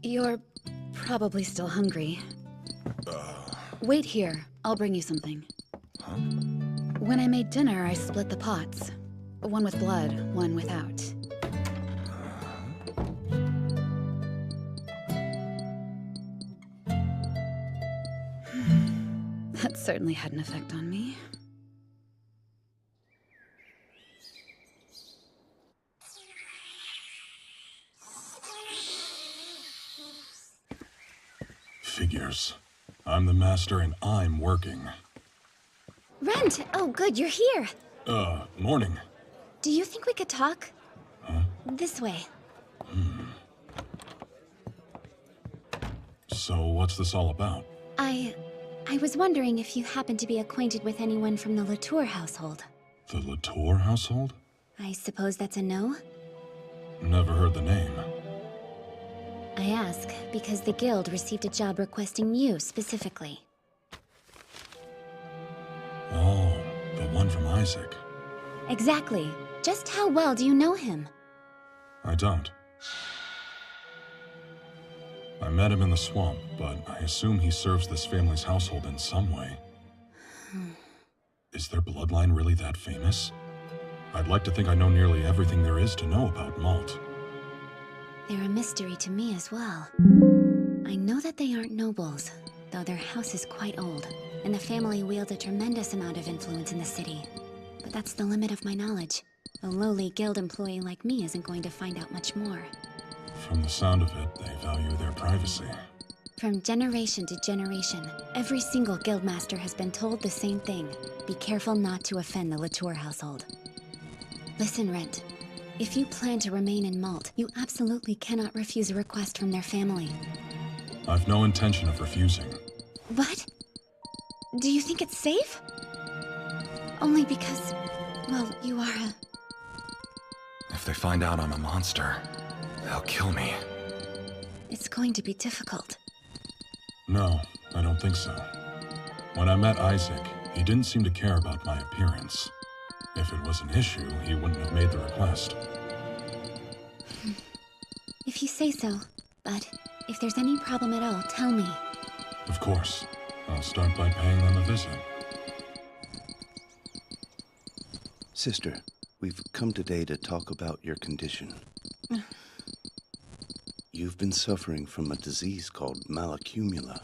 You're probably still hungry. Wait here. I'll bring you something.
Huh?
When I made dinner, I split the pots. One with blood, one without. That certainly had an effect on me.
Figures. I'm the master and I'm working.
Rent! Oh, good, you're here.
Morning.
Do you think we could talk?
Huh?
This way.
So what's this all about?
I was wondering if you happen to be acquainted with anyone from the Latour household.
The Latour household?
I suppose that's a no?
Never heard the name.
I ask because the guild received a job requesting you specifically.
Oh, the one from Isaac.
Exactly. Just how well do you know him?
I don't. I met him in the swamp, but I assume he serves this family's household in some way. Is their bloodline really that famous? I'd like to think I know nearly everything there is to know about Malt.
They're a mystery to me as well. I know that they aren't nobles, though their house is quite old, and the family wields a tremendous amount of influence in the city. But that's the limit of my knowledge. A lowly guild employee like me isn't going to find out much more.
From the sound of it, they value their privacy.
From generation to generation, every single guildmaster has been told the same thing. Be careful not to offend the Latour household. Listen, Rent. If you plan to remain in Malt, you absolutely cannot refuse a request from their family.
I've no intention of refusing.
What? Do you think it's safe? Only because, well, you are a...
If they find out I'm a monster, they'll kill me.
It's going to be difficult.
No, I don't think so. When I met Isaac, he didn't seem to care about my appearance. If it was an issue, he wouldn't have made the request.
If you say so, but if there's any problem at all, tell me.
Of course. I'll start by paying them a visit.
Sister, we've come today to talk about your condition. You've been suffering from a disease called malacumula.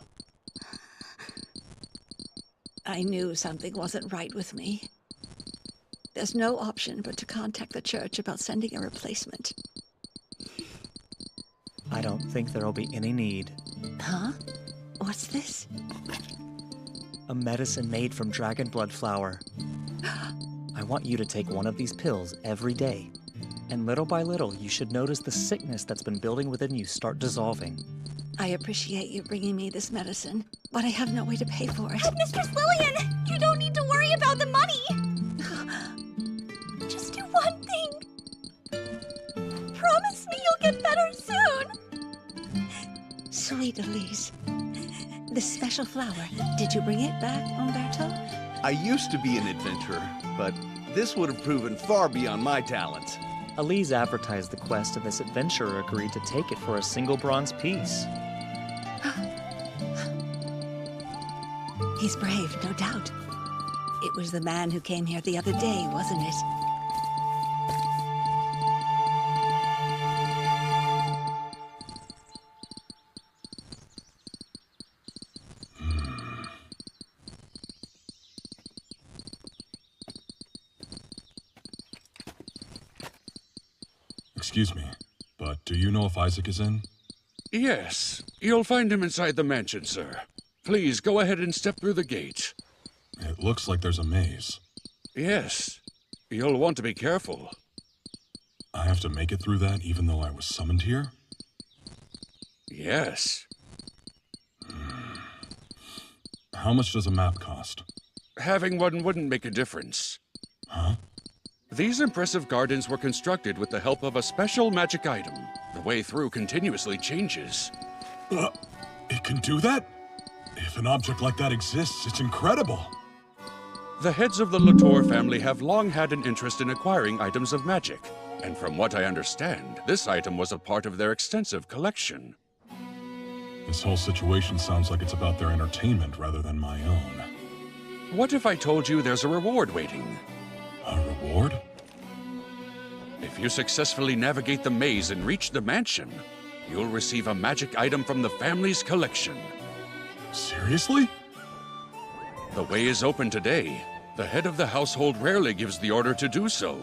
I knew something wasn't right with me. There's no option but to contact the church about sending a replacement.
I don't think there'll be any need.
Huh? What's this?
A medicine made from dragon blood flower. I want you to take one of these pills every day. And little by little, you should notice the sickness that's been building within you start dissolving.
I appreciate you bringing me this medicine, but I have no way to pay for it.
Mistress Lillian! You don't need to worry about the money! Just do one thing! Promise me you'll get better soon!
Sweet Elise. This special flower, did you bring it back, Umberto?
I used to be an adventurer, but this would have proven far beyond my talents.
Elise advertised the quest, and this adventurer agreed to take it for a single bronze piece.
He's brave, no doubt. It was the man who came here the other day, wasn't it?
Excuse me, but do you know if Isaac is in?
Yes, you'll find him inside the mansion, sir. Please go ahead and step through the gate.
It looks like there's a maze.
Yes, you'll want to be careful.
I have to make it through that even though I was summoned here?
Yes.
How much does a map cost?
Having one wouldn't make a difference.
Huh?
These impressive gardens were constructed with the help of a special magic item. The way through continuously changes.
It can do that? If an object like that exists, it's incredible.
The heads of the Latour family have long had an interest in acquiring items of magic. And from what I understand, this item was a part of their extensive collection.
This whole situation sounds like it's about their entertainment rather than my own.
What if I told you there's a reward waiting?
A reward?
If you successfully navigate the maze and reach the mansion, you'll receive a magic item from the family's collection.
Seriously?
The way is open today. The head of the household rarely gives the order to do so.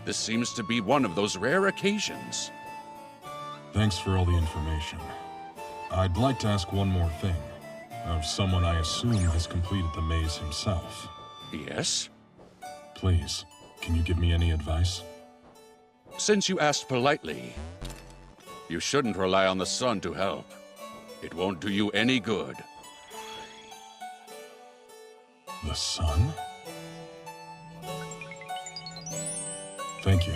This seems to be one of those rare occasions.
Thanks for all the information. I'd like to ask one more thing. Of someone I assume has completed the maze himself.
Yes?
Please, can you give me any advice?
Since you asked politely, you shouldn't rely on the sun to help. It won't do you any good.
The sun? Thank you.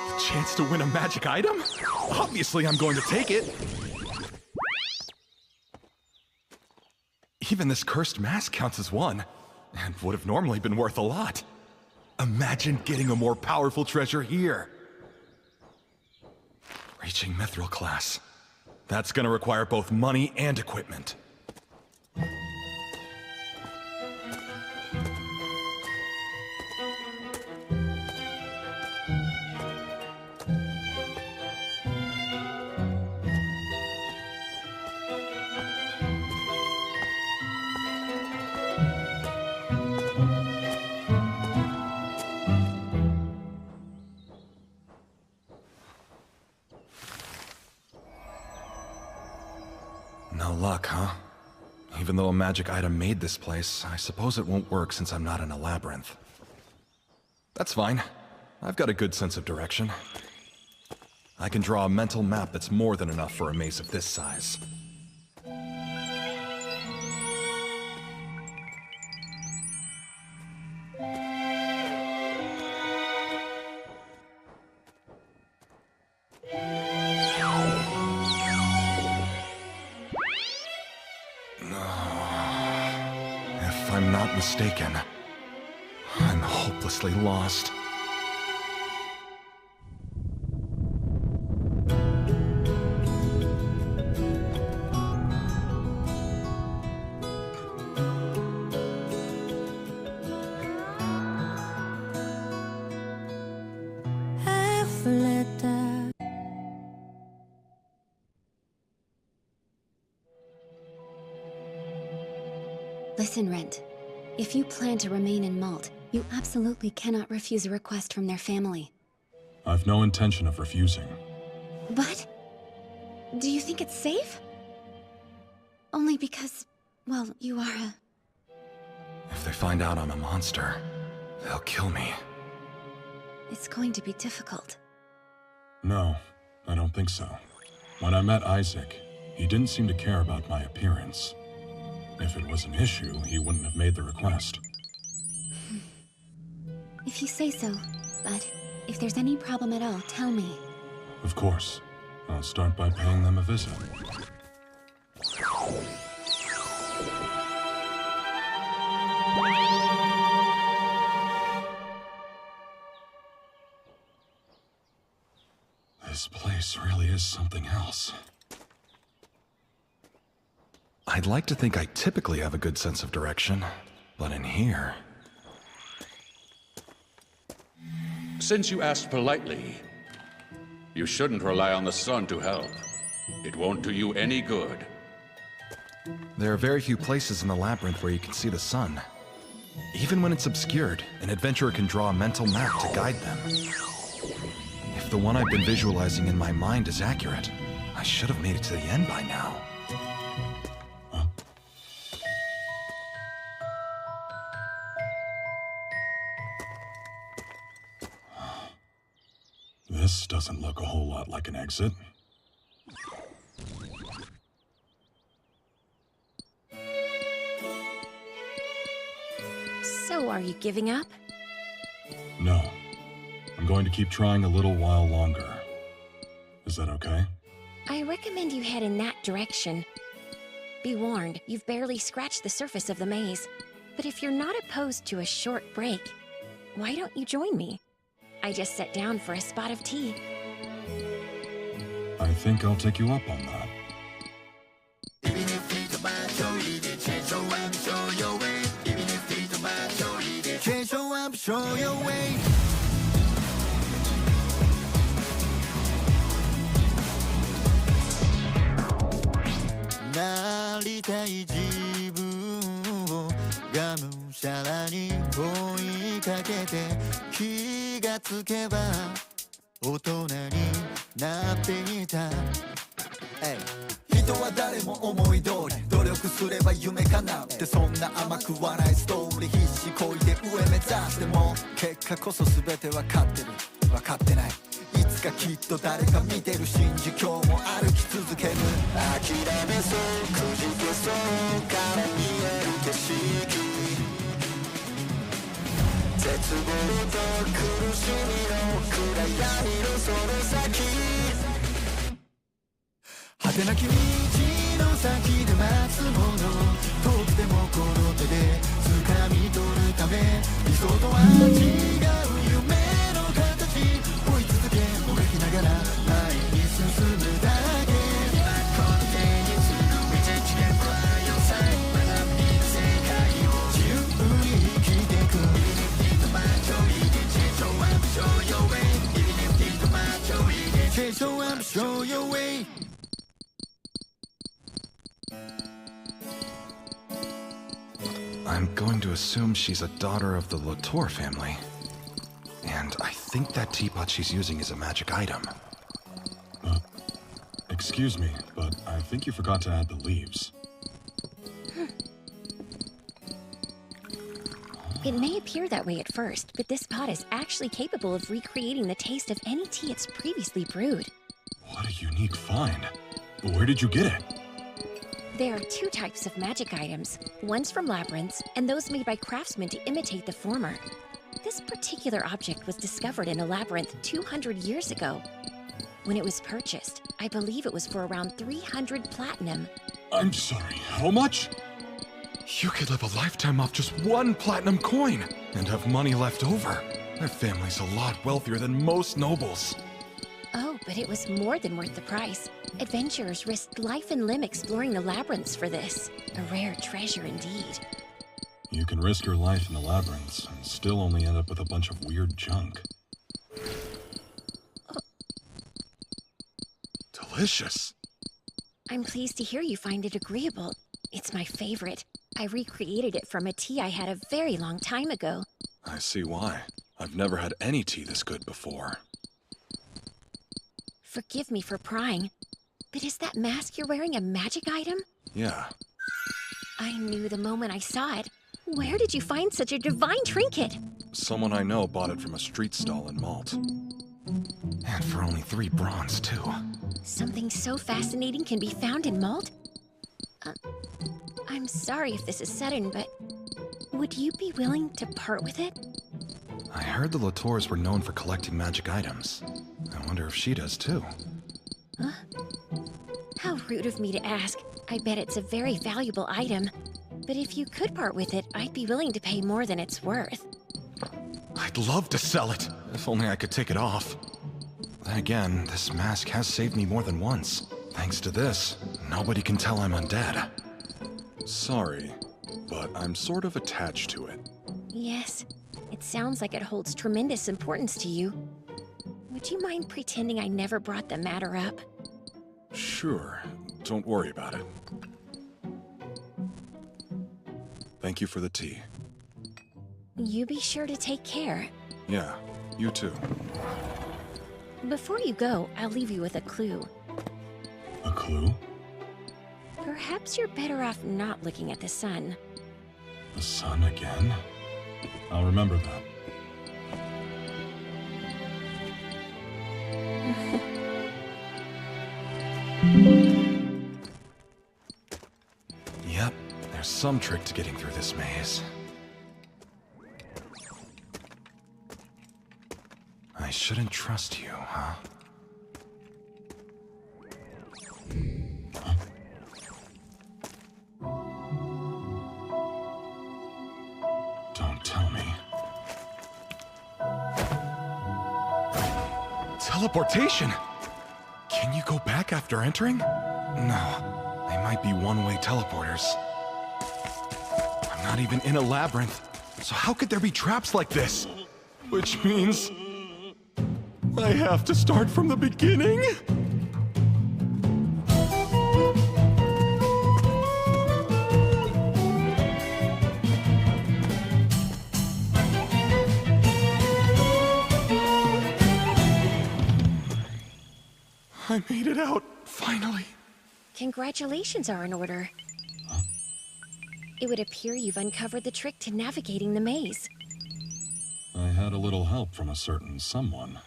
The chance to win a magic item? Obviously, I'm going to take it. Even this cursed mask counts as one, and would have normally been worth a lot. Imagine getting a more powerful treasure here. Reaching mithril class. That's gonna require both money and equipment. No luck, huh? Even though a magic item made this place, I suppose it won't work since I'm not in a labyrinth. That's fine. I've got a good sense of direction. I can draw a mental map that's more than enough for a maze of this size. If I'm not mistaken, I'm hopelessly lost.
Listen, Rent. If you plan to remain in Malt, you absolutely cannot refuse a request from their family.
I've no intention of refusing.
But do you think it's safe? Only because, well, you are a...
If they find out I'm a monster, they'll kill me.
It's going to be difficult.
No, I don't think so. When I met Isaac, he didn't seem to care about my appearance. If it was an issue, he wouldn't have made the request.
If you say so, but if there's any problem at all, tell me.
Of course. I'll start by paying them a visit. This place really is something else.
I'd like to think I typically have a good sense of direction, but in here...
Since you asked politely, you shouldn't rely on the sun to help. It won't do you any good.
There are very few places in the labyrinth where you can see the sun. Even when it's obscured, an adventurer can draw a mental map to guide them. If the one I've been visualizing in my mind is accurate, I should have made it to the end by now.
This doesn't look a whole lot like an exit.
So, are you giving up?
No. I'm going to keep trying a little while longer. Is that okay?
I recommend you head in that direction. Be warned, you've barely scratched the surface of the maze. But if you're not opposed to a short break, why don't you join me? I just sat down for a spot of tea.
I think I'll take you up on that.
I'm going to assume she's a daughter of the Latour family. And I think that teapot she's using is a magic item.
Excuse me, but I think you forgot to add the leaves.
It may appear that way at first, but this pot is actually capable of recreating the taste of any tea it's previously brewed.
What a unique find. Where did you get it?
There are two types of magic items. One's from labyrinths, and those made by craftsmen to imitate the former. This particular object was discovered in a labyrinth 200 years ago. When it was purchased, I believe it was for around 300 platinum.
I'm sorry, how much?
You could live a lifetime off just one platinum coin and have money left over. Their family's a lot wealthier than most nobles.
Oh, but it was more than worth the price. Adventurers risked life and limb exploring the labyrinths for this. A rare treasure indeed.
You can risk your life in the labyrinths and still only end up with a bunch of weird junk.
Delicious.
I'm pleased to hear you find it agreeable. It's my favorite. I recreated it from a tea I had a very long time ago.
I see why. I've never had any tea this good before.
Forgive me for prying, but is that mask you're wearing a magic item?
Yeah.
I knew the moment I saw it. Where did you find such a divine trinket?
Someone I know bought it from a street stall in Malt. And for only 3 bronze, too.
Something so fascinating can be found in Malt? I'm sorry if this is sudden, but would you be willing to part with it?
I heard the Latours were known for collecting magic items. I wonder if she does, too.
Huh? How rude of me to ask. I bet it's a very valuable item. But if you could part with it, I'd be willing to pay more than it's worth.
I'd love to sell it, if only I could take it off. Then again, this mask has saved me more than once. Thanks to this, nobody can tell I'm undead.
Sorry, but I'm sort of attached to it.
Yes, it sounds like it holds tremendous importance to you. Would you mind pretending I never brought the matter up?
Sure, don't worry about it. Thank you for the tea.
You be sure to take care.
Yeah, you too.
Before you go, I'll leave you with a clue.
A clue?
Perhaps you're better off not looking at the sun.
The sun again? I'll remember that.
Yep, there's some trick to getting through this maze. I shouldn't trust you, huh?
Don't tell me.
Teleportation? Can you go back after entering? No, they might be one-way teleporters. I'm not even in a labyrinth, so how could there be traps like this? Which means I have to start from the beginning? I made it out, finally.
Congratulations are in order. It would appear you've uncovered the trick to navigating the maze.
I had a little help from a certain someone.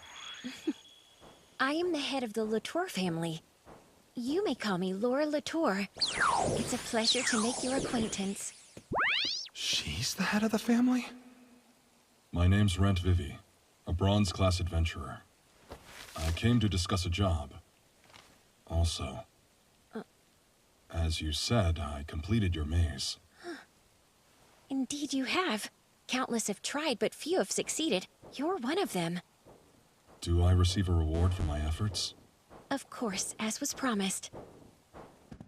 I am the head of the Latour family. You may call me Laura Latour. It's a pleasure to make your acquaintance.
She's the head of the family?
My name's Rent Vivi, a bronze class adventurer. I came to discuss a job. Also, as you said, I completed your maze.
Indeed you have. Countless have tried, but few have succeeded. You're one of them.
Do I receive a reward for my efforts?
Of course, as was promised.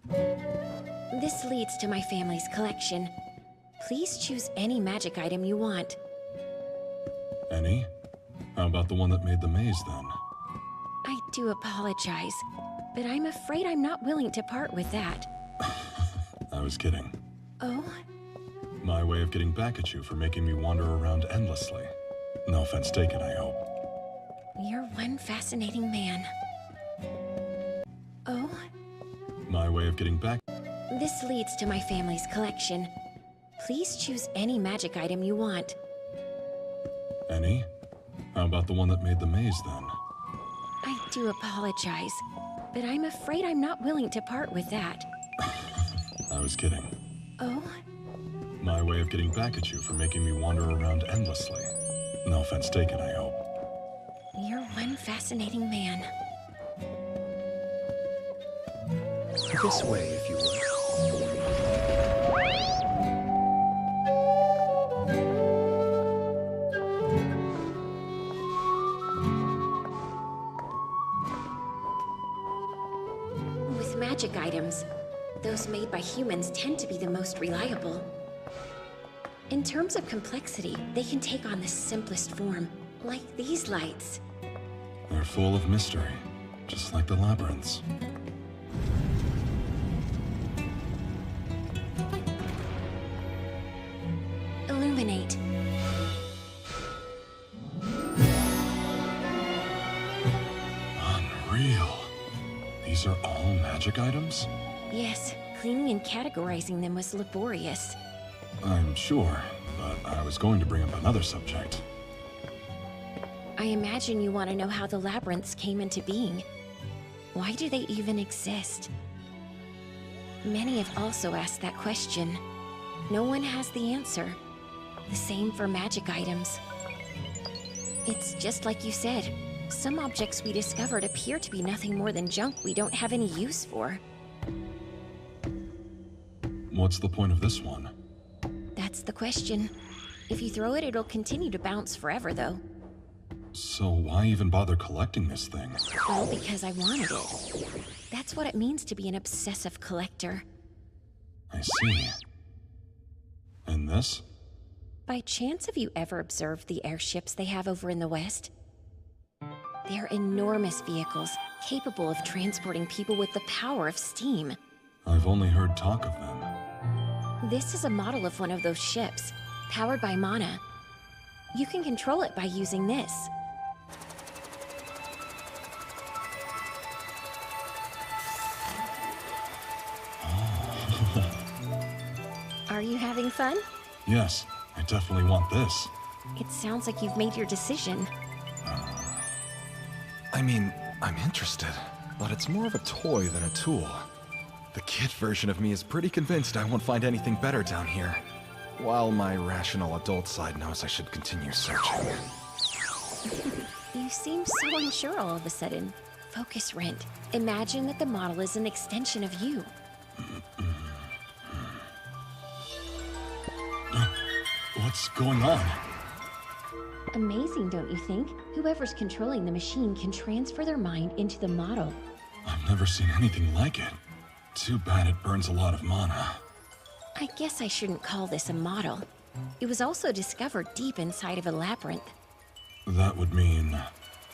This leads to my family's collection. Please choose any magic item you want.
Any? How about the one that made the maze, then?
I do apologize, but I'm afraid I'm not willing to part with that.
I was kidding.
Oh?
My way of getting back at you for making me wander around endlessly. No offense taken, I hope.
You're one fascinating man. Oh?
My way of getting back.
This leads to my family's collection. Please choose any magic item you want.
Any? How about the one that made the maze, then?
I do apologize, but I'm afraid I'm not willing to part with that.
I was kidding.
Oh?
My way of getting back at you for making me wander around endlessly. No offense taken, I hope.
You're one fascinating man.
This way, if you will.
With magic items, those made by humans tend to be the most reliable. In terms of complexity, they can take on the simplest form, like these lights.
They're full of mystery, just like the labyrinths.
Illuminate.
Unreal. These are all magic items?
Yes, cleaning and categorizing them was laborious.
I'm sure, but I was going to bring up another subject.
I imagine you want to know how the labyrinths came into being. Why do they even exist? Many have also asked that question. No one has the answer. The same for magic items. It's just like you said. Some objects we discovered appear to be nothing more than junk we don't have any use for.
What's the point of this one?
That's the question. If you throw it, it'll continue to bounce forever, though.
So why even bother collecting this thing?
Well, because I wanted it. That's what it means to be an obsessive collector.
I see. And this?
By chance, have you ever observed the airships they have over in the West? They're enormous vehicles, capable of transporting people with the power of steam.
I've only heard talk of them.
This is a model of one of those ships, powered by mana. You can control it by using this. Are you having fun?
Yes, I definitely want this.
It sounds like you've made your decision.
I mean, I'm interested, but it's more of a toy than a tool. The kid version of me is pretty convinced I won't find anything better down here, while my rational adult side knows I should continue searching.
You seem so unsure all of a sudden. Focus, Rent. Imagine that the model is an extension of you.
What's going on?
Amazing, don't you think? Whoever's controlling the machine can transfer their mind into the model.
I've never seen anything like it. Too bad it burns a lot of mana.
I guess I shouldn't call this a model. It was also discovered deep inside of a labyrinth.
That would mean...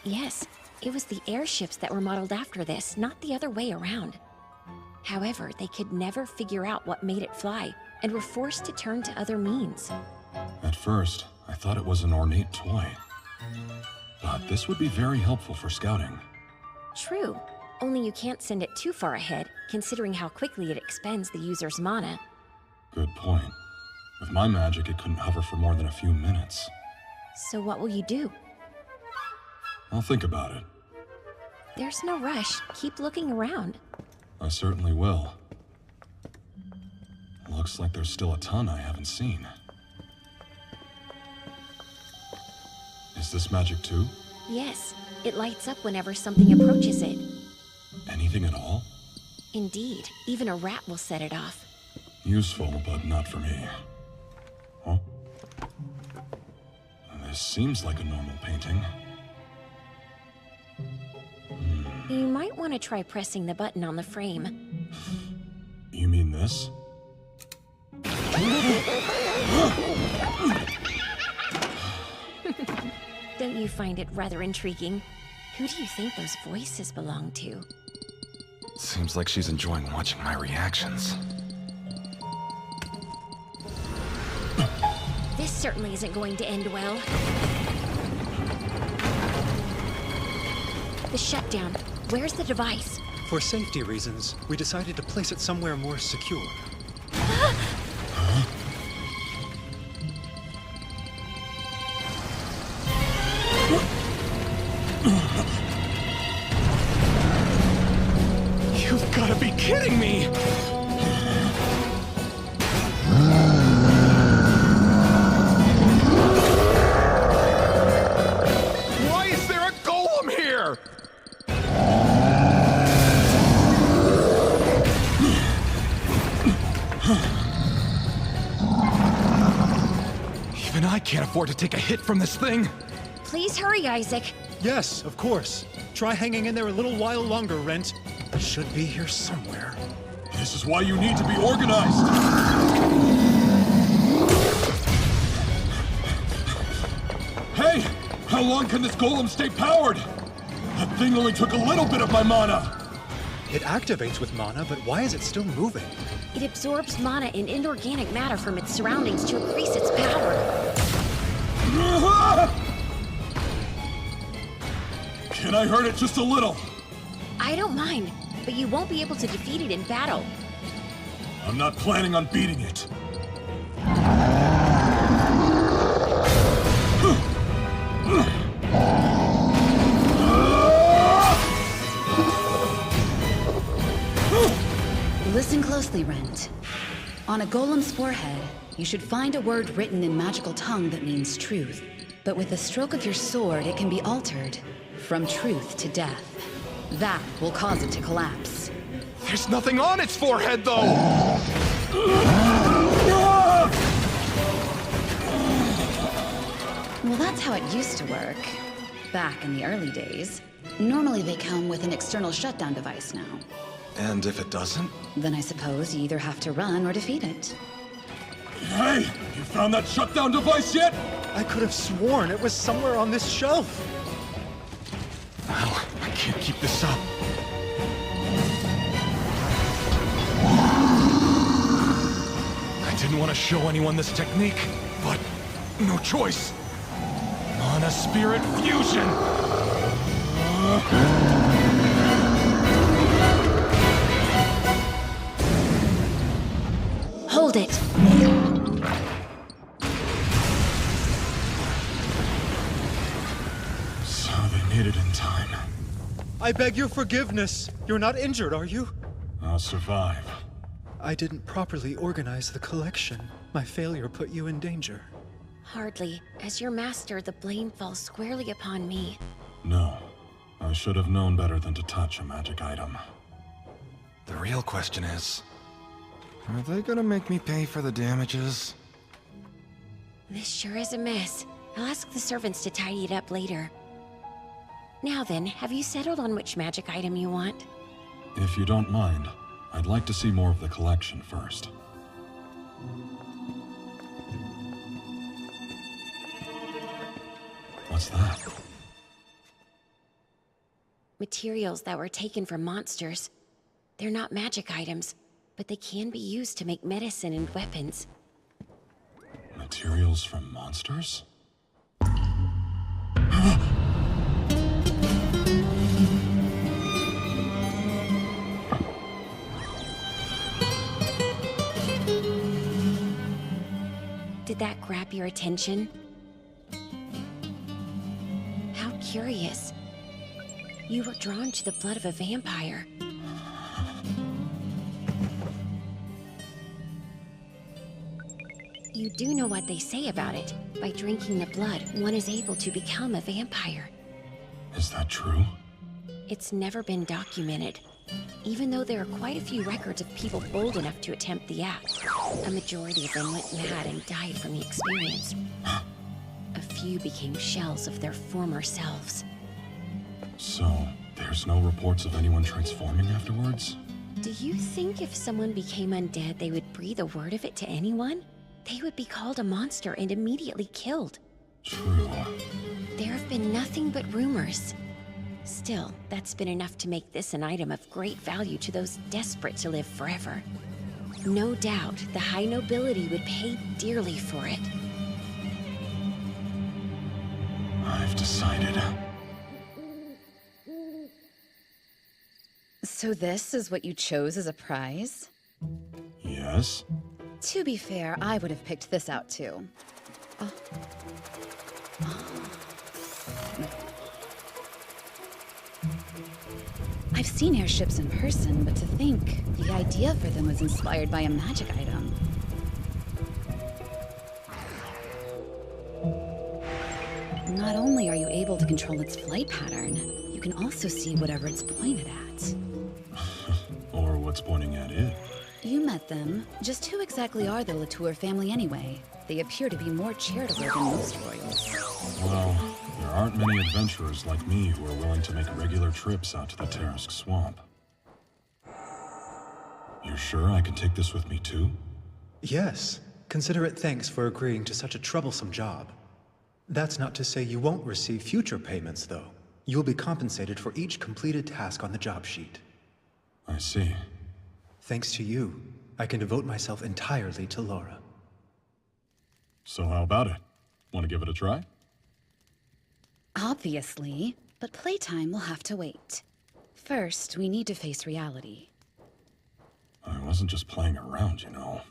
Yes, it was the airships that were modeled after this, not the other way around. However, they could never figure out what made it fly, and were forced to turn to other means.
At first, I thought it was an ornate toy. But this would be very helpful for scouting.
True, only you can't send it too far ahead, considering how quickly it expends the user's mana.
Good point. With my magic, it couldn't hover for more than a few minutes.
So what will you do?
I'll think about it.
There's no rush. Keep looking around.
I certainly will. Looks like there's still a ton I haven't seen. Is this magic too?
Yes, it lights up whenever something approaches it.
Anything at all?
Indeed, even a rat will set it off.
Useful, but not for me. Huh? This seems like a normal painting.
You might want to try pressing the button on the frame.
You mean this?
Don't you find it rather intriguing? Who do you think those voices belong to?
Seems like she's enjoying watching my reactions.
This certainly isn't going to end well. The shutdown. Where's the device?
For safety reasons, we decided to place it somewhere more secure.
You've got to be kidding me! Why is there a golem here? Even I can't afford to take a hit from this thing.
Please hurry, Isaac.
Yes, of course. Try hanging in there a little while longer, Rent. It should be here somewhere.
This is why you need to be organized. Hey! How long can this golem stay powered? That thing only took a little bit of my mana.
It activates with mana, but why is it still moving?
It absorbs mana and inorganic matter from its surroundings to increase its power.
Can I hurt it just a little?
I don't mind, but you won't be able to defeat it in battle.
I'm not planning on beating it.
Listen closely, Rent. On a golem's forehead, you should find a word written in magical tongue that means truth. But with a stroke of your sword, it can be altered from truth to death. That will cause it to collapse.
There's nothing on its forehead, though!
Well, that's how it used to work. Back in the early days. Normally they come with an external shutdown device now.
And if it doesn't?
Then I suppose you either have to run or defeat it.
Hey! You found that shutdown device yet?
I could have sworn it was somewhere on this shelf.
Well, I can't keep this up. I didn't want to show anyone this technique, but no choice. Mana Spirit Fusion!
Hold it!
So they made it in time.
I beg your forgiveness. You're not injured, are you?
I'll survive.
I didn't properly organize the collection. My failure put you in danger.
Hardly. As your master, the blame falls squarely upon me.
No. I should have known better than to touch a magic item.
The real question is, are they gonna make me pay for the damages?
This sure is a mess. I'll ask the servants to tidy it up later. Now then, have you settled on which magic item you want?
If you don't mind, I'd like to see more of the collection first. What's that?
Materials that were taken from monsters. They're not magic items, but they can be used to make medicine and weapons.
Materials from monsters?
Did that grab your attention? How curious. You were drawn to the blood of a vampire. You do know what they say about it. By drinking the blood, one is able to become a vampire.
Is that true?
It's never been documented. Even though there are quite a few records of people bold enough to attempt the act, a majority of them went mad and died from the experience. A few became shells of their former selves.
So, there's no reports of anyone transforming afterwards?
Do you think if someone became undead, they would breathe a word of it to anyone? They would be called a monster and immediately killed.
True.
There have been nothing but rumors. Still, that's been enough to make this an item of great value to those desperate to live forever. No doubt, the high nobility would pay dearly for it.
I've decided.
So this is what you chose as a prize?
Yes?
To be fair, I would have picked this out too. Oh. I've seen airships in person, but to think the idea for them was inspired by a magic item. Not only are you able to control its flight pattern, you can also see whatever it's pointed at.
Or what's pointing at it.
You met them. Just who exactly are the Latour family anyway? They appear to be more charitable than most royals.
Well, there aren't many adventurers like me who are willing to make regular trips out to the Tarask Swamp. You sure I can take this with me too?
Yes. Consider it thanks for agreeing to such a troublesome job. That's not to say you won't receive future payments, though. You'll be compensated for each completed task on the job sheet.
I see.
Thanks to you, I can devote myself entirely to Laura.
So how about it? Want to give it a try?
Obviously, but playtime will have to wait. First, we need to face reality.
I wasn't just playing around, you know.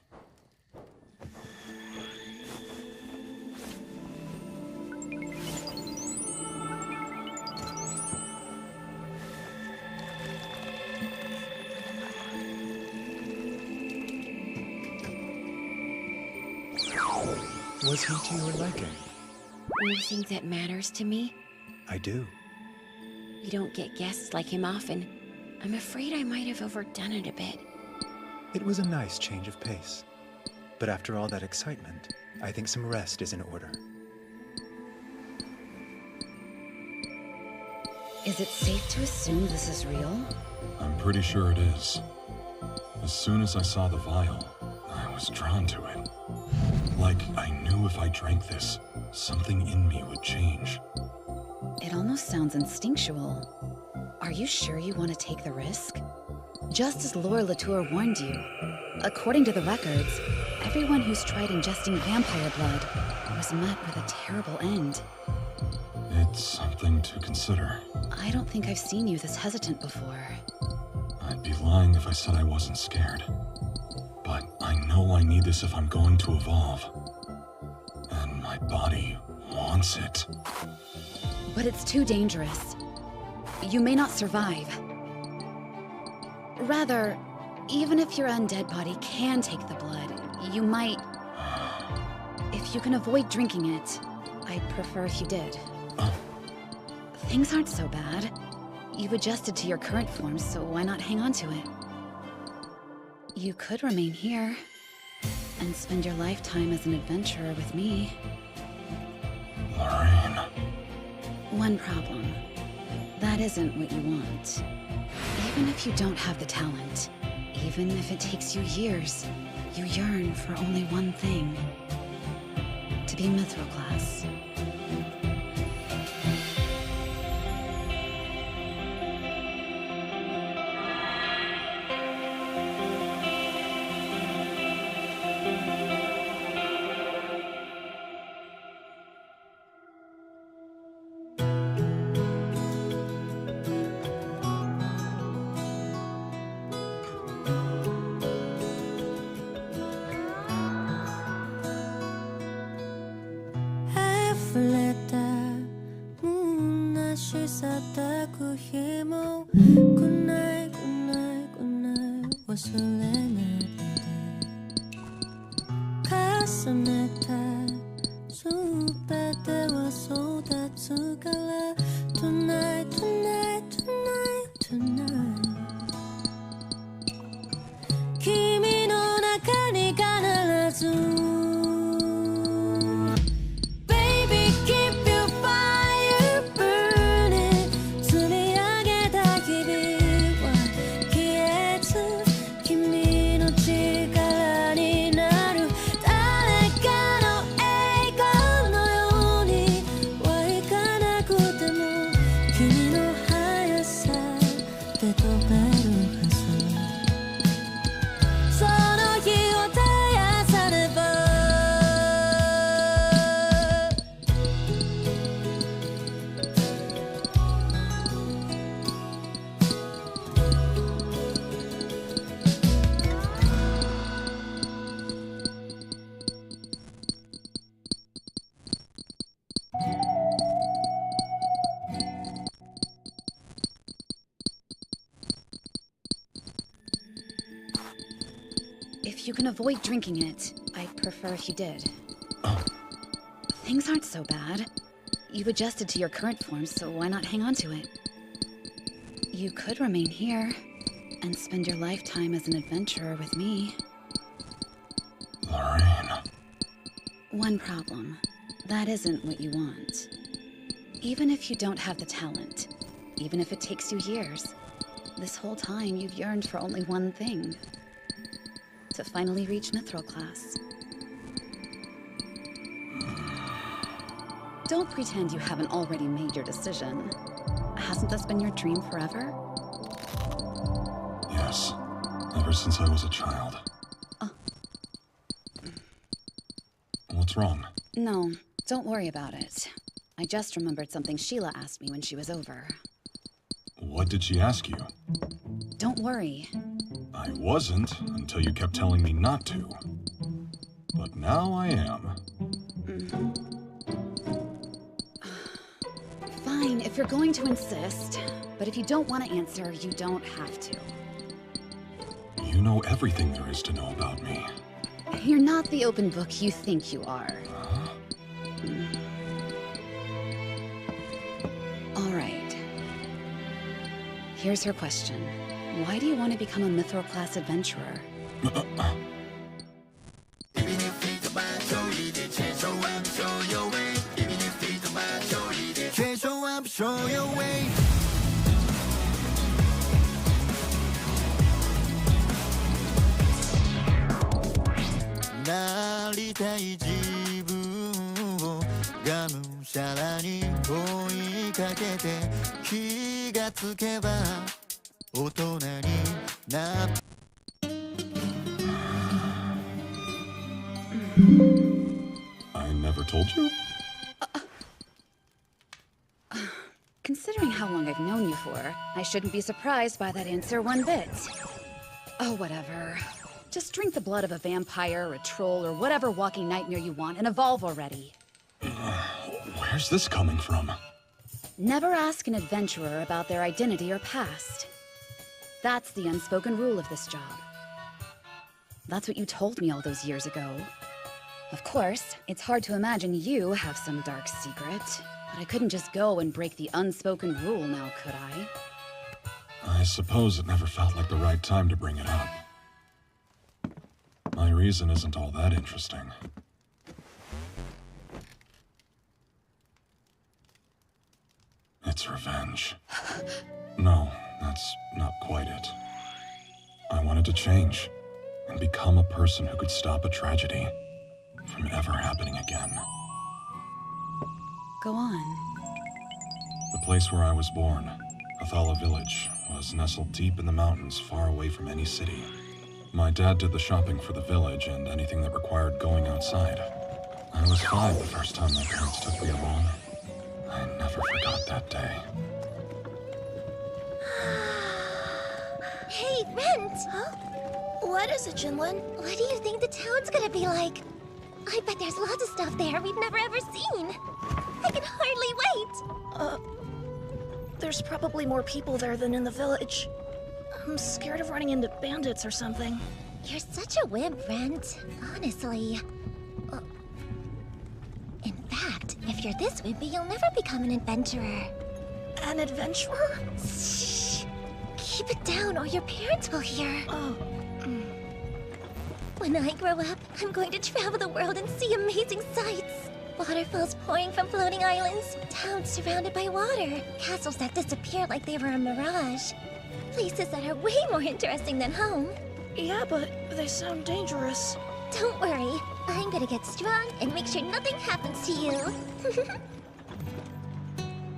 Was he to your liking?
You think that matters to me?
I do.
You don't get guests like him often. I'm afraid I might have overdone it a bit.
It was a nice change of pace. But after all that excitement, I think some rest is in order.
Is it safe to assume this is real?
I'm pretty sure it is. As soon as I saw the vial, I was drawn to it. Like I knew if I drank this, something in me would change.
It almost sounds instinctual. Are you sure you want to take the risk? Just as Laura Latour warned you, according to the records, everyone who's tried ingesting vampire blood was met with a terrible end.
It's something to consider.
I don't think I've seen you this hesitant before.
I'd be lying if I said I wasn't scared. But I know I need this if I'm going to evolve. And my body wants it.
But it's too dangerous. You may not survive. Rather, even if your undead body can take the blood, you might... If you can avoid drinking it, I'd prefer if you did. Things aren't so bad. You've adjusted to your current form, so why not hang on to it? You could remain here and spend your lifetime as an adventurer with me.
Lorraine.
One problem. That isn't what you want. Even if you don't have the talent, even if it takes you years, you yearn for only one thing. To be Mithril class. If you can avoid drinking it, I'd prefer if you did. Things aren't so bad. You've adjusted to your current form, so why not hang on to it? You could remain here and spend your lifetime as an adventurer with me.
Lorraine.
One problem. That isn't what you want. Even if you don't have the talent, even if it takes you years, this whole time you've yearned for only one thing. To finally reach Mithril class. Don't pretend you haven't already made your decision. Hasn't this been your dream forever?
Yes. Ever since I was a child. What's wrong?
No, don't worry about it. I just remembered something Sheila asked me when she was over.
What did she ask you?
Don't worry.
I wasn't until you kept telling me not to. But now I am.
Fine, if you're going to insist. But if you don't want to answer, you don't have to.
You know everything there is to know about me.
You're not the open book you think you are. All right. Here's her question. Why do you want to become a Mithril-class adventurer?
I never told you?
Considering how long I've known you for, I shouldn't be surprised by that answer one bit. Oh, whatever. Just drink the blood of a vampire, or a troll, or whatever walking nightmare you want and evolve already.
Where's this coming from?
Never ask an adventurer about their identity or past. That's the unspoken rule of this job. That's what you told me all those years ago. Of course, it's hard to imagine you have some dark secret, but I couldn't just go and break the unspoken rule now, could I?
I suppose it never felt like the right time to bring it up. My reason isn't all that interesting. It's revenge. No, that's not quite it. I wanted to change and become a person who could stop a tragedy from ever happening again.
Go on.
The place where I was born, Athala Village, was nestled deep in the mountains far away from any city. My dad did the shopping for the village and anything that required going outside. I was 5 the first time my parents took me along. I never forgot that day.
Hey, Rent! Huh? What is it, Jinlin? What do you think the town's gonna be like? I bet there's lots of stuff there we've never ever seen. I can hardly wait.
There's probably more people there than in the village. I'm scared of running into bandits or something.
You're such a wimp, Rent. Honestly. In fact, if you're this wimpy, you'll never become an adventurer.
An adventurer?
Shh! Keep it down or your parents will hear. When I grow up, I'm going to travel the world and see amazing sights. Waterfalls pouring from floating islands, towns surrounded by water, castles that disappear like they were a mirage. Places that are way more interesting than home.
Yeah, but they sound dangerous.
Don't worry. I'm gonna get strong and make sure nothing happens to you.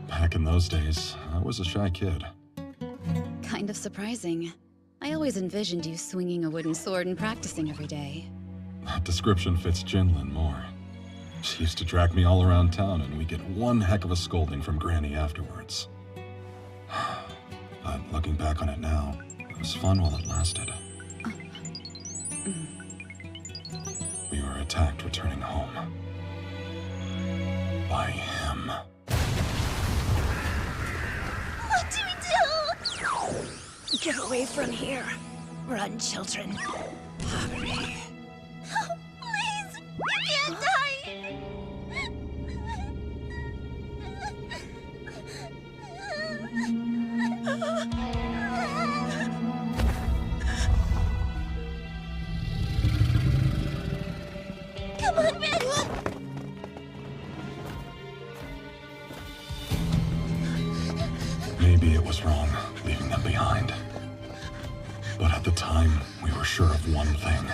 Back in those days, I was a shy kid.
Kind of surprising. I always envisioned you swinging a wooden sword and practicing every day.
That description fits Jinlin more. She used to drag me all around town and we'd get one heck of a scolding from Granny afterwards. But looking back on it now, it was fun while it lasted. We were attacked returning home. By him.
What do we do?
Get away from here. Run, children. Hurry.
Oh, please! You can't die! Come on, Ben!
Maybe it was wrong leaving them behind. But at the time, we were sure of one thing.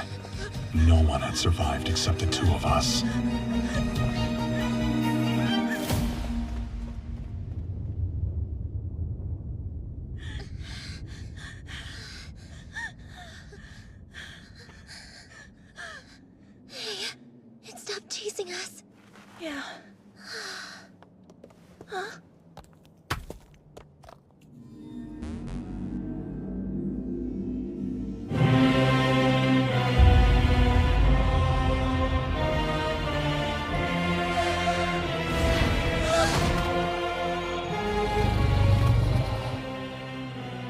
No one had survived except the two of us.
Hey, it stopped chasing us.
Yeah.
Huh?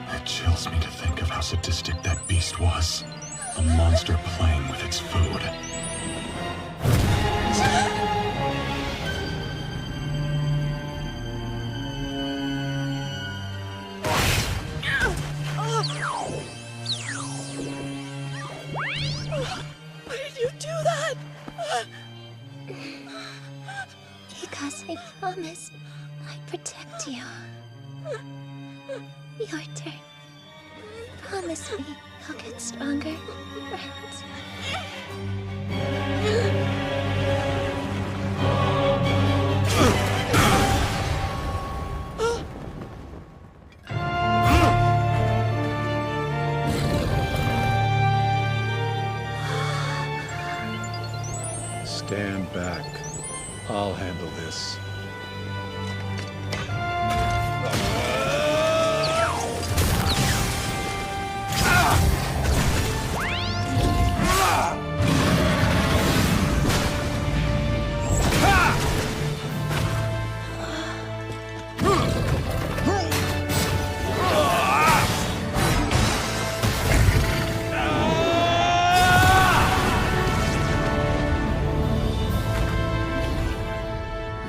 It chills me to think of how sadistic that beast was. A monster playing with its food.
Why did you do that?
Because I promised I'd protect you. Your turn. Promise me you'll get stronger, right?
Stand back. I'll handle this.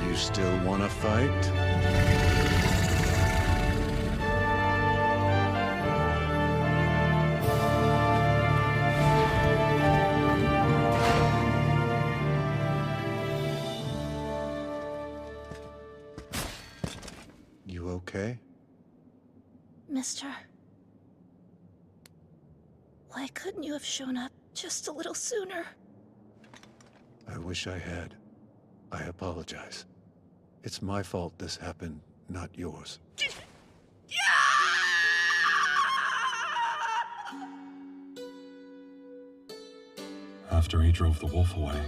You still want to fight? You okay?
Mister. Why couldn't you have shown up just a little sooner?
I wish I had. I apologize. It's my fault this happened, not yours.
After he drove the wolf away,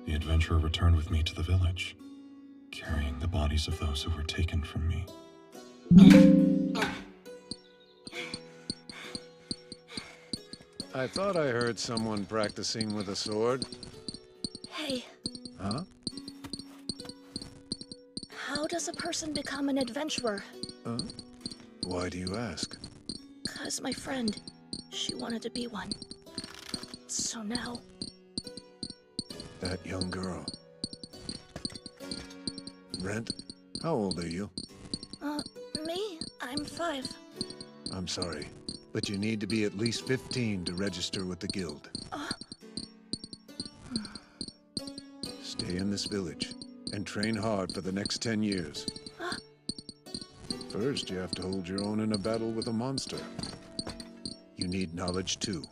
the adventurer returned with me to the village, carrying the bodies of those who were taken from me.
I thought I heard someone practicing with a sword.
Hey,
Huh?
how does a person become an adventurer?
Why do you ask?
'Cause my friend, she wanted to be one. So now,
That young girl. Brent, how old are you?
me? I'm 5.
I'm sorry, but you need to be at least 15 to register with the guild. Stay in this village and train hard for the next 10 years. First, you have to hold your own in a battle with a monster. You need knowledge too.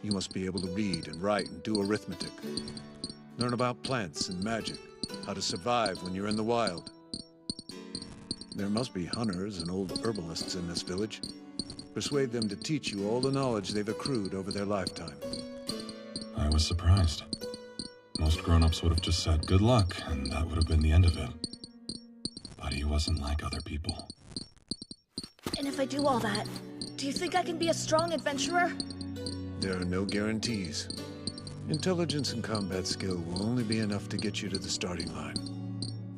You must be able to read and write and do arithmetic. Learn about plants and magic, how to survive when you're in the wild. There must be hunters and old herbalists in this village. Persuade them to teach you all the knowledge they've accrued over their lifetime.
I was surprised. Most grown-ups would have just said, "Good luck," and that would have been the end of it. But he wasn't like other people.
And if I do all that, do you think I can be a strong adventurer?
There are no guarantees. Intelligence and combat skill will only be enough to get you to the starting line.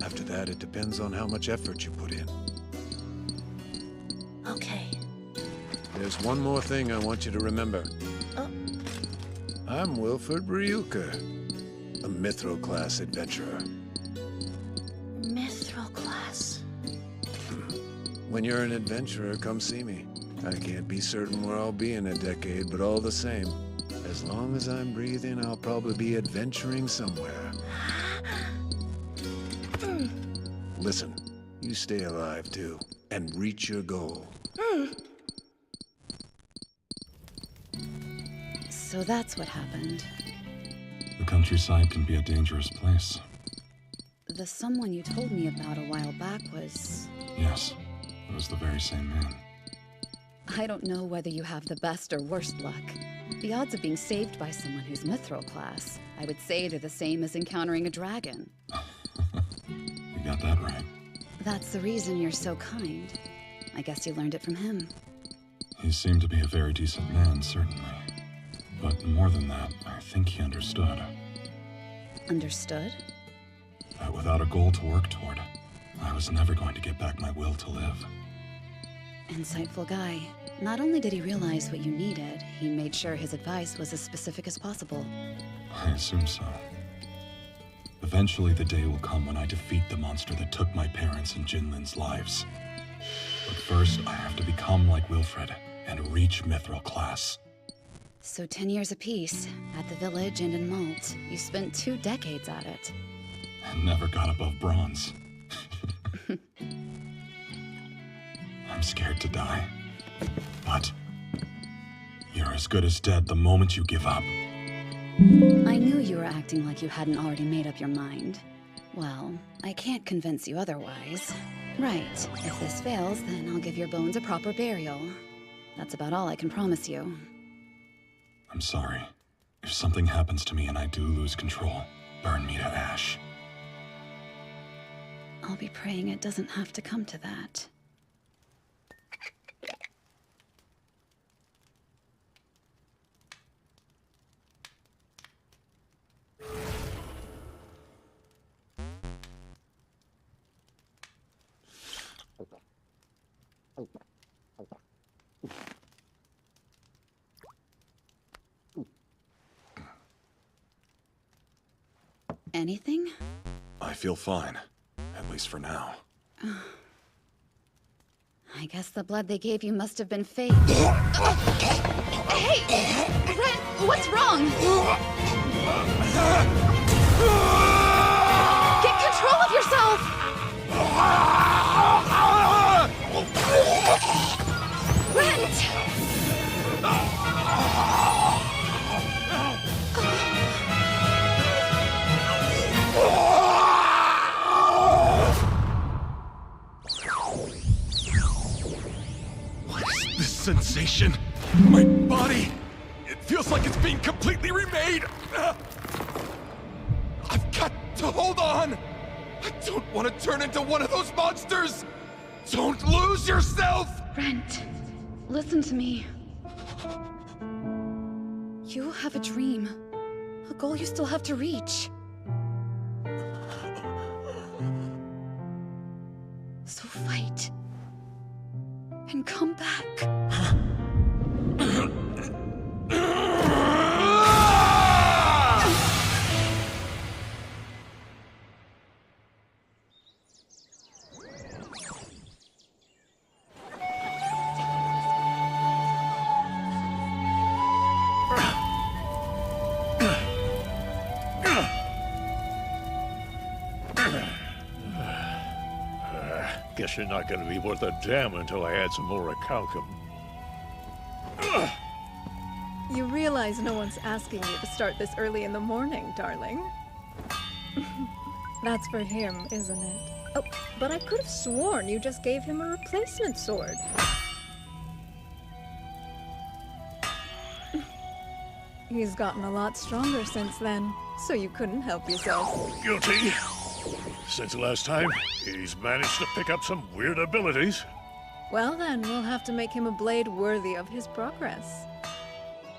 After that, it depends on how much effort you put in.
Okay.
There's one more thing I want you to remember.
I'm Wilford Ryuka, a Mithril-class adventurer.
Mithril class.
When you're an adventurer, come see me. I can't be certain where I'll be in a decade, but all the same, as long as I'm breathing, I'll probably be adventuring somewhere. Listen, you stay alive too, and reach your goal.
So that's what happened.
The countryside can be a dangerous place.
The someone you told me about a while back was...
Yes, it was the very same man.
I don't know whether you have the best or worst luck. The odds of being saved by someone who's Mithril class, I would say they're the same as encountering a dragon.
You got that right.
That's the reason you're so kind. I guess you learned it from him.
He seemed to be a very decent man, certainly. But more than that, I think he understood.
Understood?
That without a goal to work toward, I was never going to get back my will to live.
Insightful guy. Not only did he realize what you needed, he made sure his advice was as specific as possible.
I assume so. Eventually the day will come when I defeat the monster that took my parents and Jinlin's lives. But first, I have to become like Wilfred and reach Mithril class.
So 10 years apiece, at the village and in Malt, you spent 2 decades at it.
And never got above bronze. I'm scared to die. But you're as good as dead the moment you give up.
I knew you were acting like you hadn't already made up your mind. Well, I can't convince you otherwise. Right, if this fails, then I'll give your bones a proper burial. That's about all I can promise you.
I'm sorry. If something happens to me and I do lose control, burn me to ash.
I'll be praying it doesn't have to come to that. Anything?
I feel fine. At least for now.
I guess the blood they gave you must have been fake. Hey! Ren, what's wrong? Get control of yourself! Rent!
This sensation, my body, it feels like it's being completely remade. I've got to hold on. I don't want to turn into one of those monsters. Don't lose yourself.
Rent, listen to me. You have a dream, a goal you still have to reach. So fight. And come back.
Guess you're not gonna be worth a damn until I add some more recalcum.
You realize no one's asking you to start this early in the morning, darling. That's for him, isn't it? Oh, but I could have sworn you just gave him a replacement sword. He's gotten a lot stronger since then, so you couldn't help yourself.
Guilty. Since last time, he's managed to pick up some weird abilities.
Well then, we'll have to make him a blade worthy of his progress.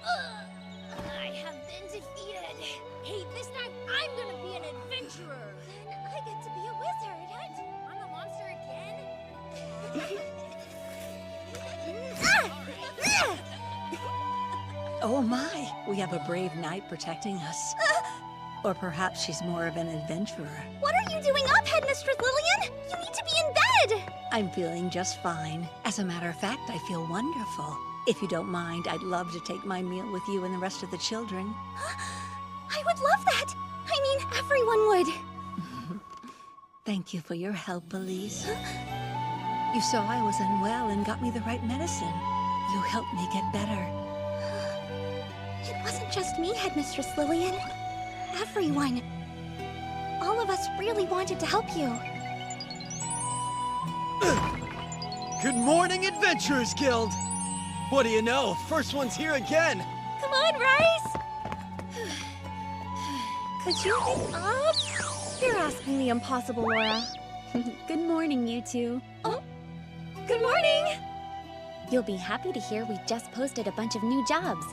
I have been defeated. Hey, this time I'm gonna be an adventurer. Then I get to be a wizard. What? I'm a monster again?
Oh my! We have a brave knight protecting us. Or perhaps she's more of an adventurer.
What are you doing up, Headmistress Lillian? You need to be in bed!
I'm feeling just fine. As a matter of fact, I feel wonderful. If you don't mind, I'd love to take my meal with you and the rest of the children.
I would love that! I mean, everyone would.
Thank you for your help, Elise. You saw I was unwell and got me the right medicine. You helped me get better.
It wasn't just me, Headmistress Lillian. Everyone. All of us really wanted to help you.
Good morning, Adventurers Guild! What do you know? First one's here again!
Come on, Rice! Could you get up? You're asking the impossible, Laura.
Good morning, you two.
Oh, good morning!
You'll be happy to hear we just posted a bunch of new jobs.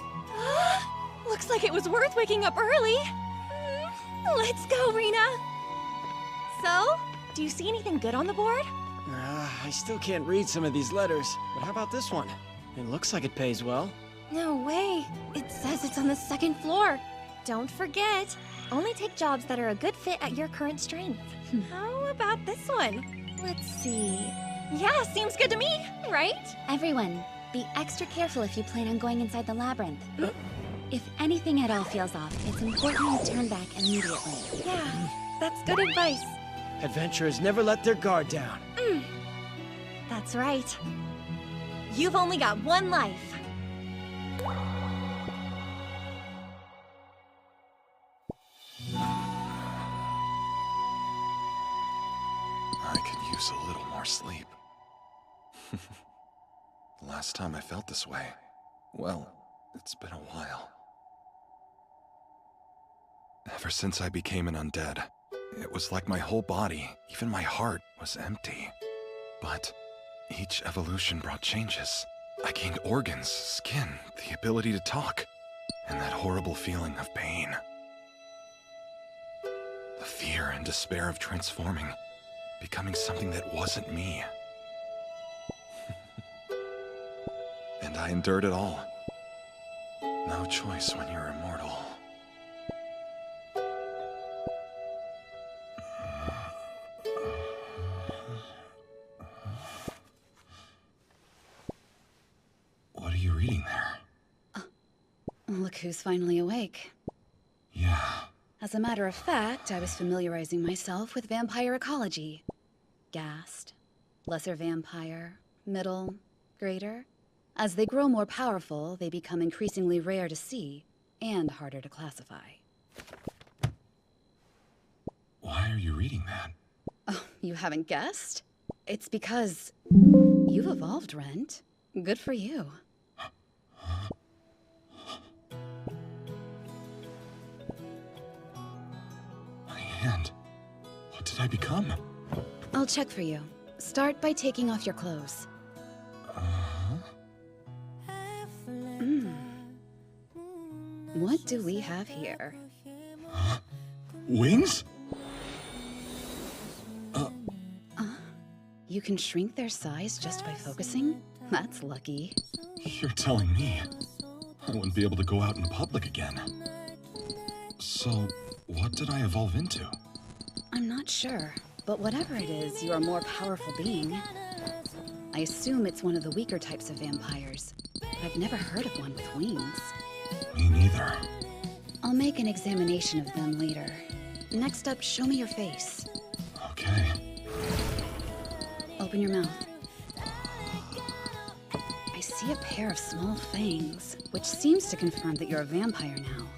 Looks like it was worth waking up early. Let's go, Rena. So, do you see anything good on the board?
I still can't read some of these letters, but how about this one? It looks like it pays well.
No way. It says it's on the second floor. Don't forget, only take jobs that are a good fit at your current strength. How about this one? Let's see. Yeah, seems good to me, right?
Everyone, be extra careful if you plan on going inside the labyrinth. If anything at all feels off, it's important you turn back immediately.
Yeah, that's good advice.
Adventurers never let their guard down.
That's right. You've only got one life.
I could use a little more sleep. The last time I felt this way, well, it's been a while. Ever since I became an undead, it was like my whole body, even my heart, was empty. But each evolution brought changes. I gained organs, skin, the ability to talk, and that horrible feeling of pain. The fear and despair of transforming, becoming something that wasn't me. And I endured it all. No choice when you're immortal.
What are you reading there?
Look who's finally awake.
Yeah.
As a matter of fact, I was familiarizing myself with vampire ecology. Ghast, lesser vampire, middle, greater. As they grow more powerful, they become increasingly rare to see and harder to classify.
Why are you reading that?
Oh, you haven't guessed? It's because you've evolved, Rent. Good for you.
My hand. What did I become?
I'll check for you. Start by taking off your clothes. What do we have here?
Wings?
You can shrink their size just by focusing? That's lucky.
You're telling me I wouldn't be able to go out in public again. So, what did I evolve into?
I'm not sure, but whatever it is, you're a more powerful being. I assume it's one of the weaker types of vampires, but I've never heard of one with wings.
Me neither.
I'll make an examination of them later. Next up, show me your face.
Okay.
Open your mouth. I see a pair of small fangs, which seems to confirm that you're a vampire now.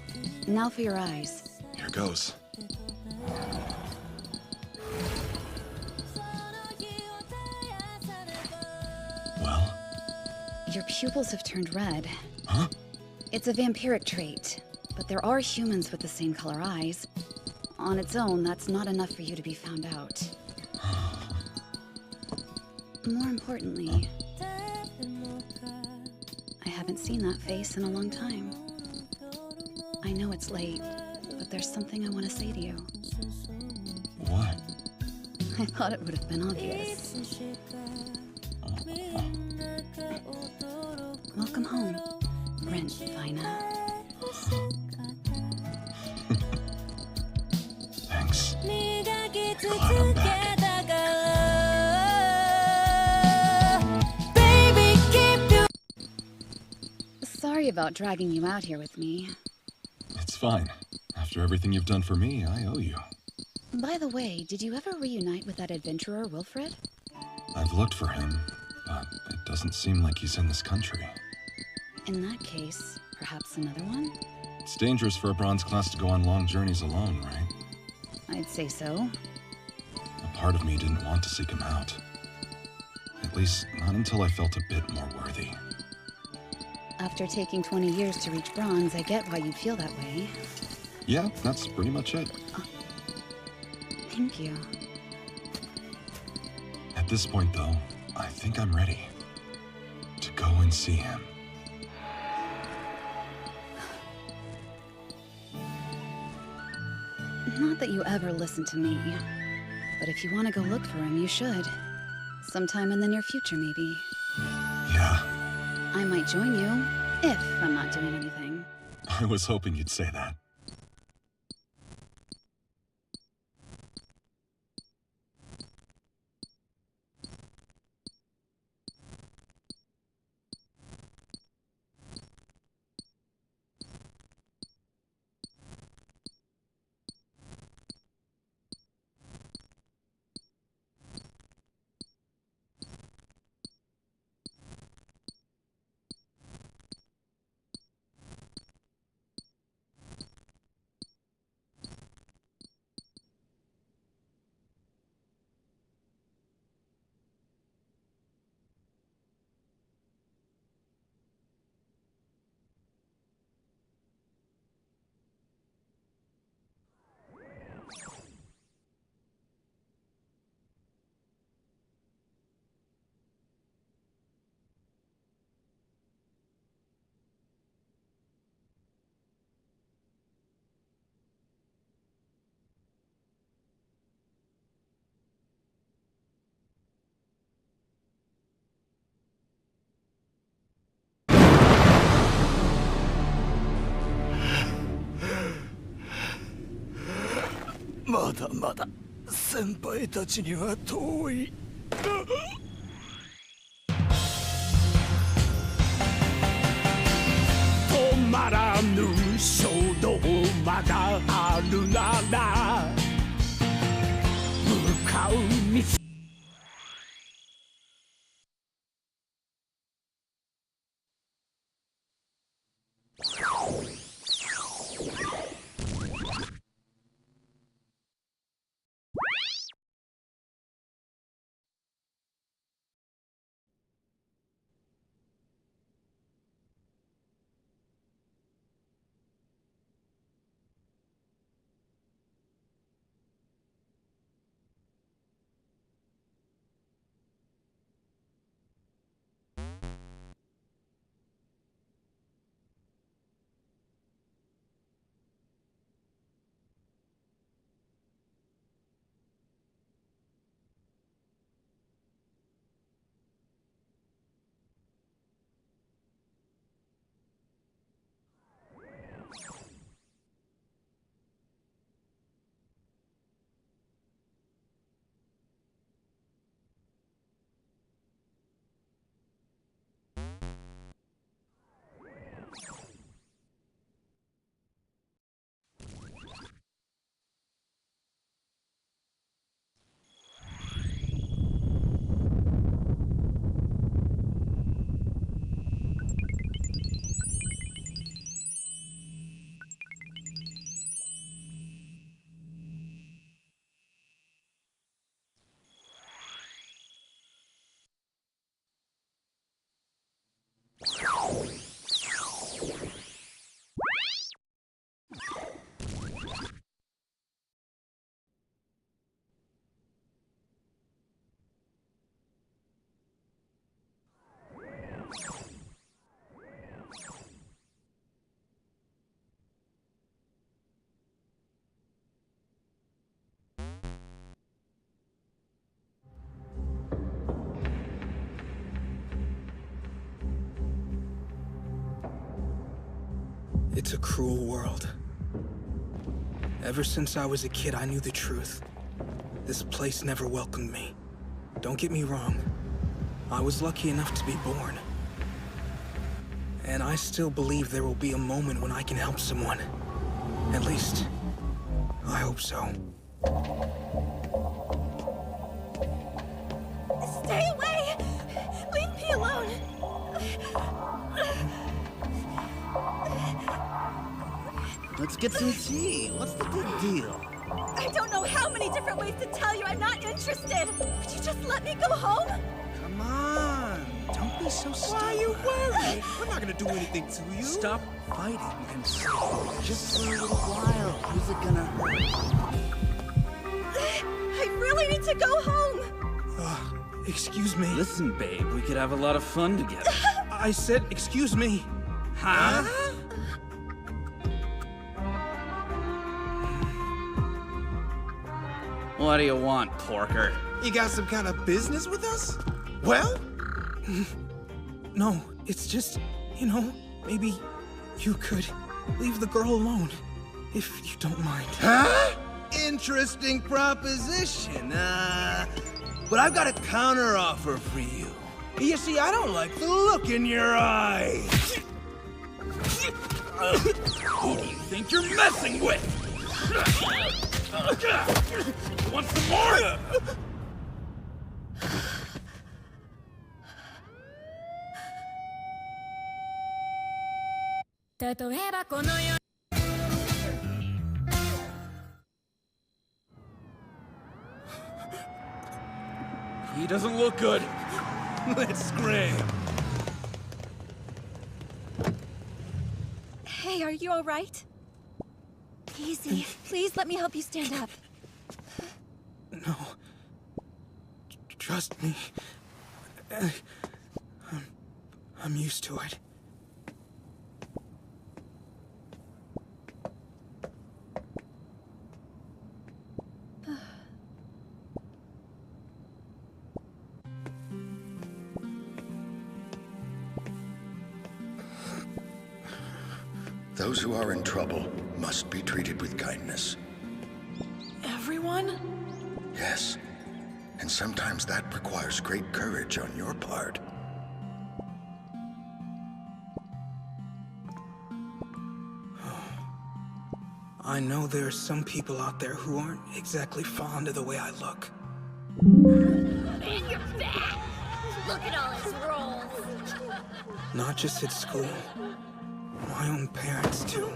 Now for your eyes.
Here goes.
Well?
Your pupils have turned red.
Huh?
It's a vampiric trait, but there are humans with the same color eyes. On its own, that's not enough for you to be found out. More importantly, I haven't seen that face in a long time. I know it's late, but there's something I want to say to you.
What?
I thought it would have been obvious. Welcome home, Rent Vina. Sorry about dragging you out here with me.
It's fine. After everything you've done for me, I owe you.
By the way, did you ever reunite with that adventurer, Wilfred?
I've looked for him, but it doesn't seem like he's in this country.
In that case, perhaps another one?
It's dangerous for a bronze class to go on long journeys alone, right?
I'd say so.
A part of me didn't want to seek him out. At least, not until I felt a bit more worthy.
After taking 20 years to reach bronze, I get why you'd feel that way.
Yeah, that's pretty much it.
Thank you.
At this point, though, I think I'm ready to go and see him.
Not that you ever listen to me, but if you want to go look for him, you should. Sometime in the near future, maybe.
Yeah.
I might join you, if I'm not doing anything.
I was hoping you'd say that.
It's a cruel world. Ever since I was a kid, I knew the truth. This place never welcomed me. Don't get me wrong. I was lucky enough to be born. And I still believe there will be a moment when I can help someone. At least, I hope so.
Stay away! Leave me alone!
Let's get some tea. What's the big deal?
I don't know how many different ways to tell you I'm not interested! Would you just let me go home?
Come on. Don't be so stubborn. Why are you worried? We're not gonna do anything to you. Stop fighting and say, just for a little while. Who's it gonna hurt?
I really need to go home!
Excuse me.
Listen, babe, we could have a lot of fun together.
I said, excuse me.
Huh? What do you want, porker?
You got some kind of business with us? Well? No, it's just, maybe you could leave the girl alone, if you don't mind.
Huh? Interesting proposition, but I've got a counter-offer for you. You see, I don't like the look in your eye. Who do you think you're messing with? Want some more? He doesn't look good. Let's scram.
Hey, are you alright? Easy. Please let me help you stand up.
No. Trust me. I'm used to it.
Those who are in trouble must be treated with kindness.
Everyone?
Yes. And sometimes that requires great courage on your part.
I know there are some people out there who aren't exactly fond of the way I look.
And you're back! Look at all his rolls!
Not just at school. My own parents, too.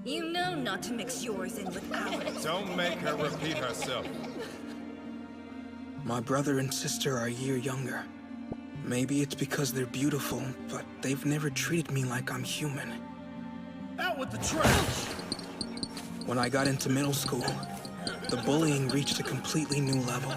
You know not to mix yours in with ours.
Don't make her repeat herself.
My brother and sister are a year younger. Maybe it's because they're beautiful, but they've never treated me like I'm human.
Out with the trash!
When I got into middle school, the bullying reached a completely new level.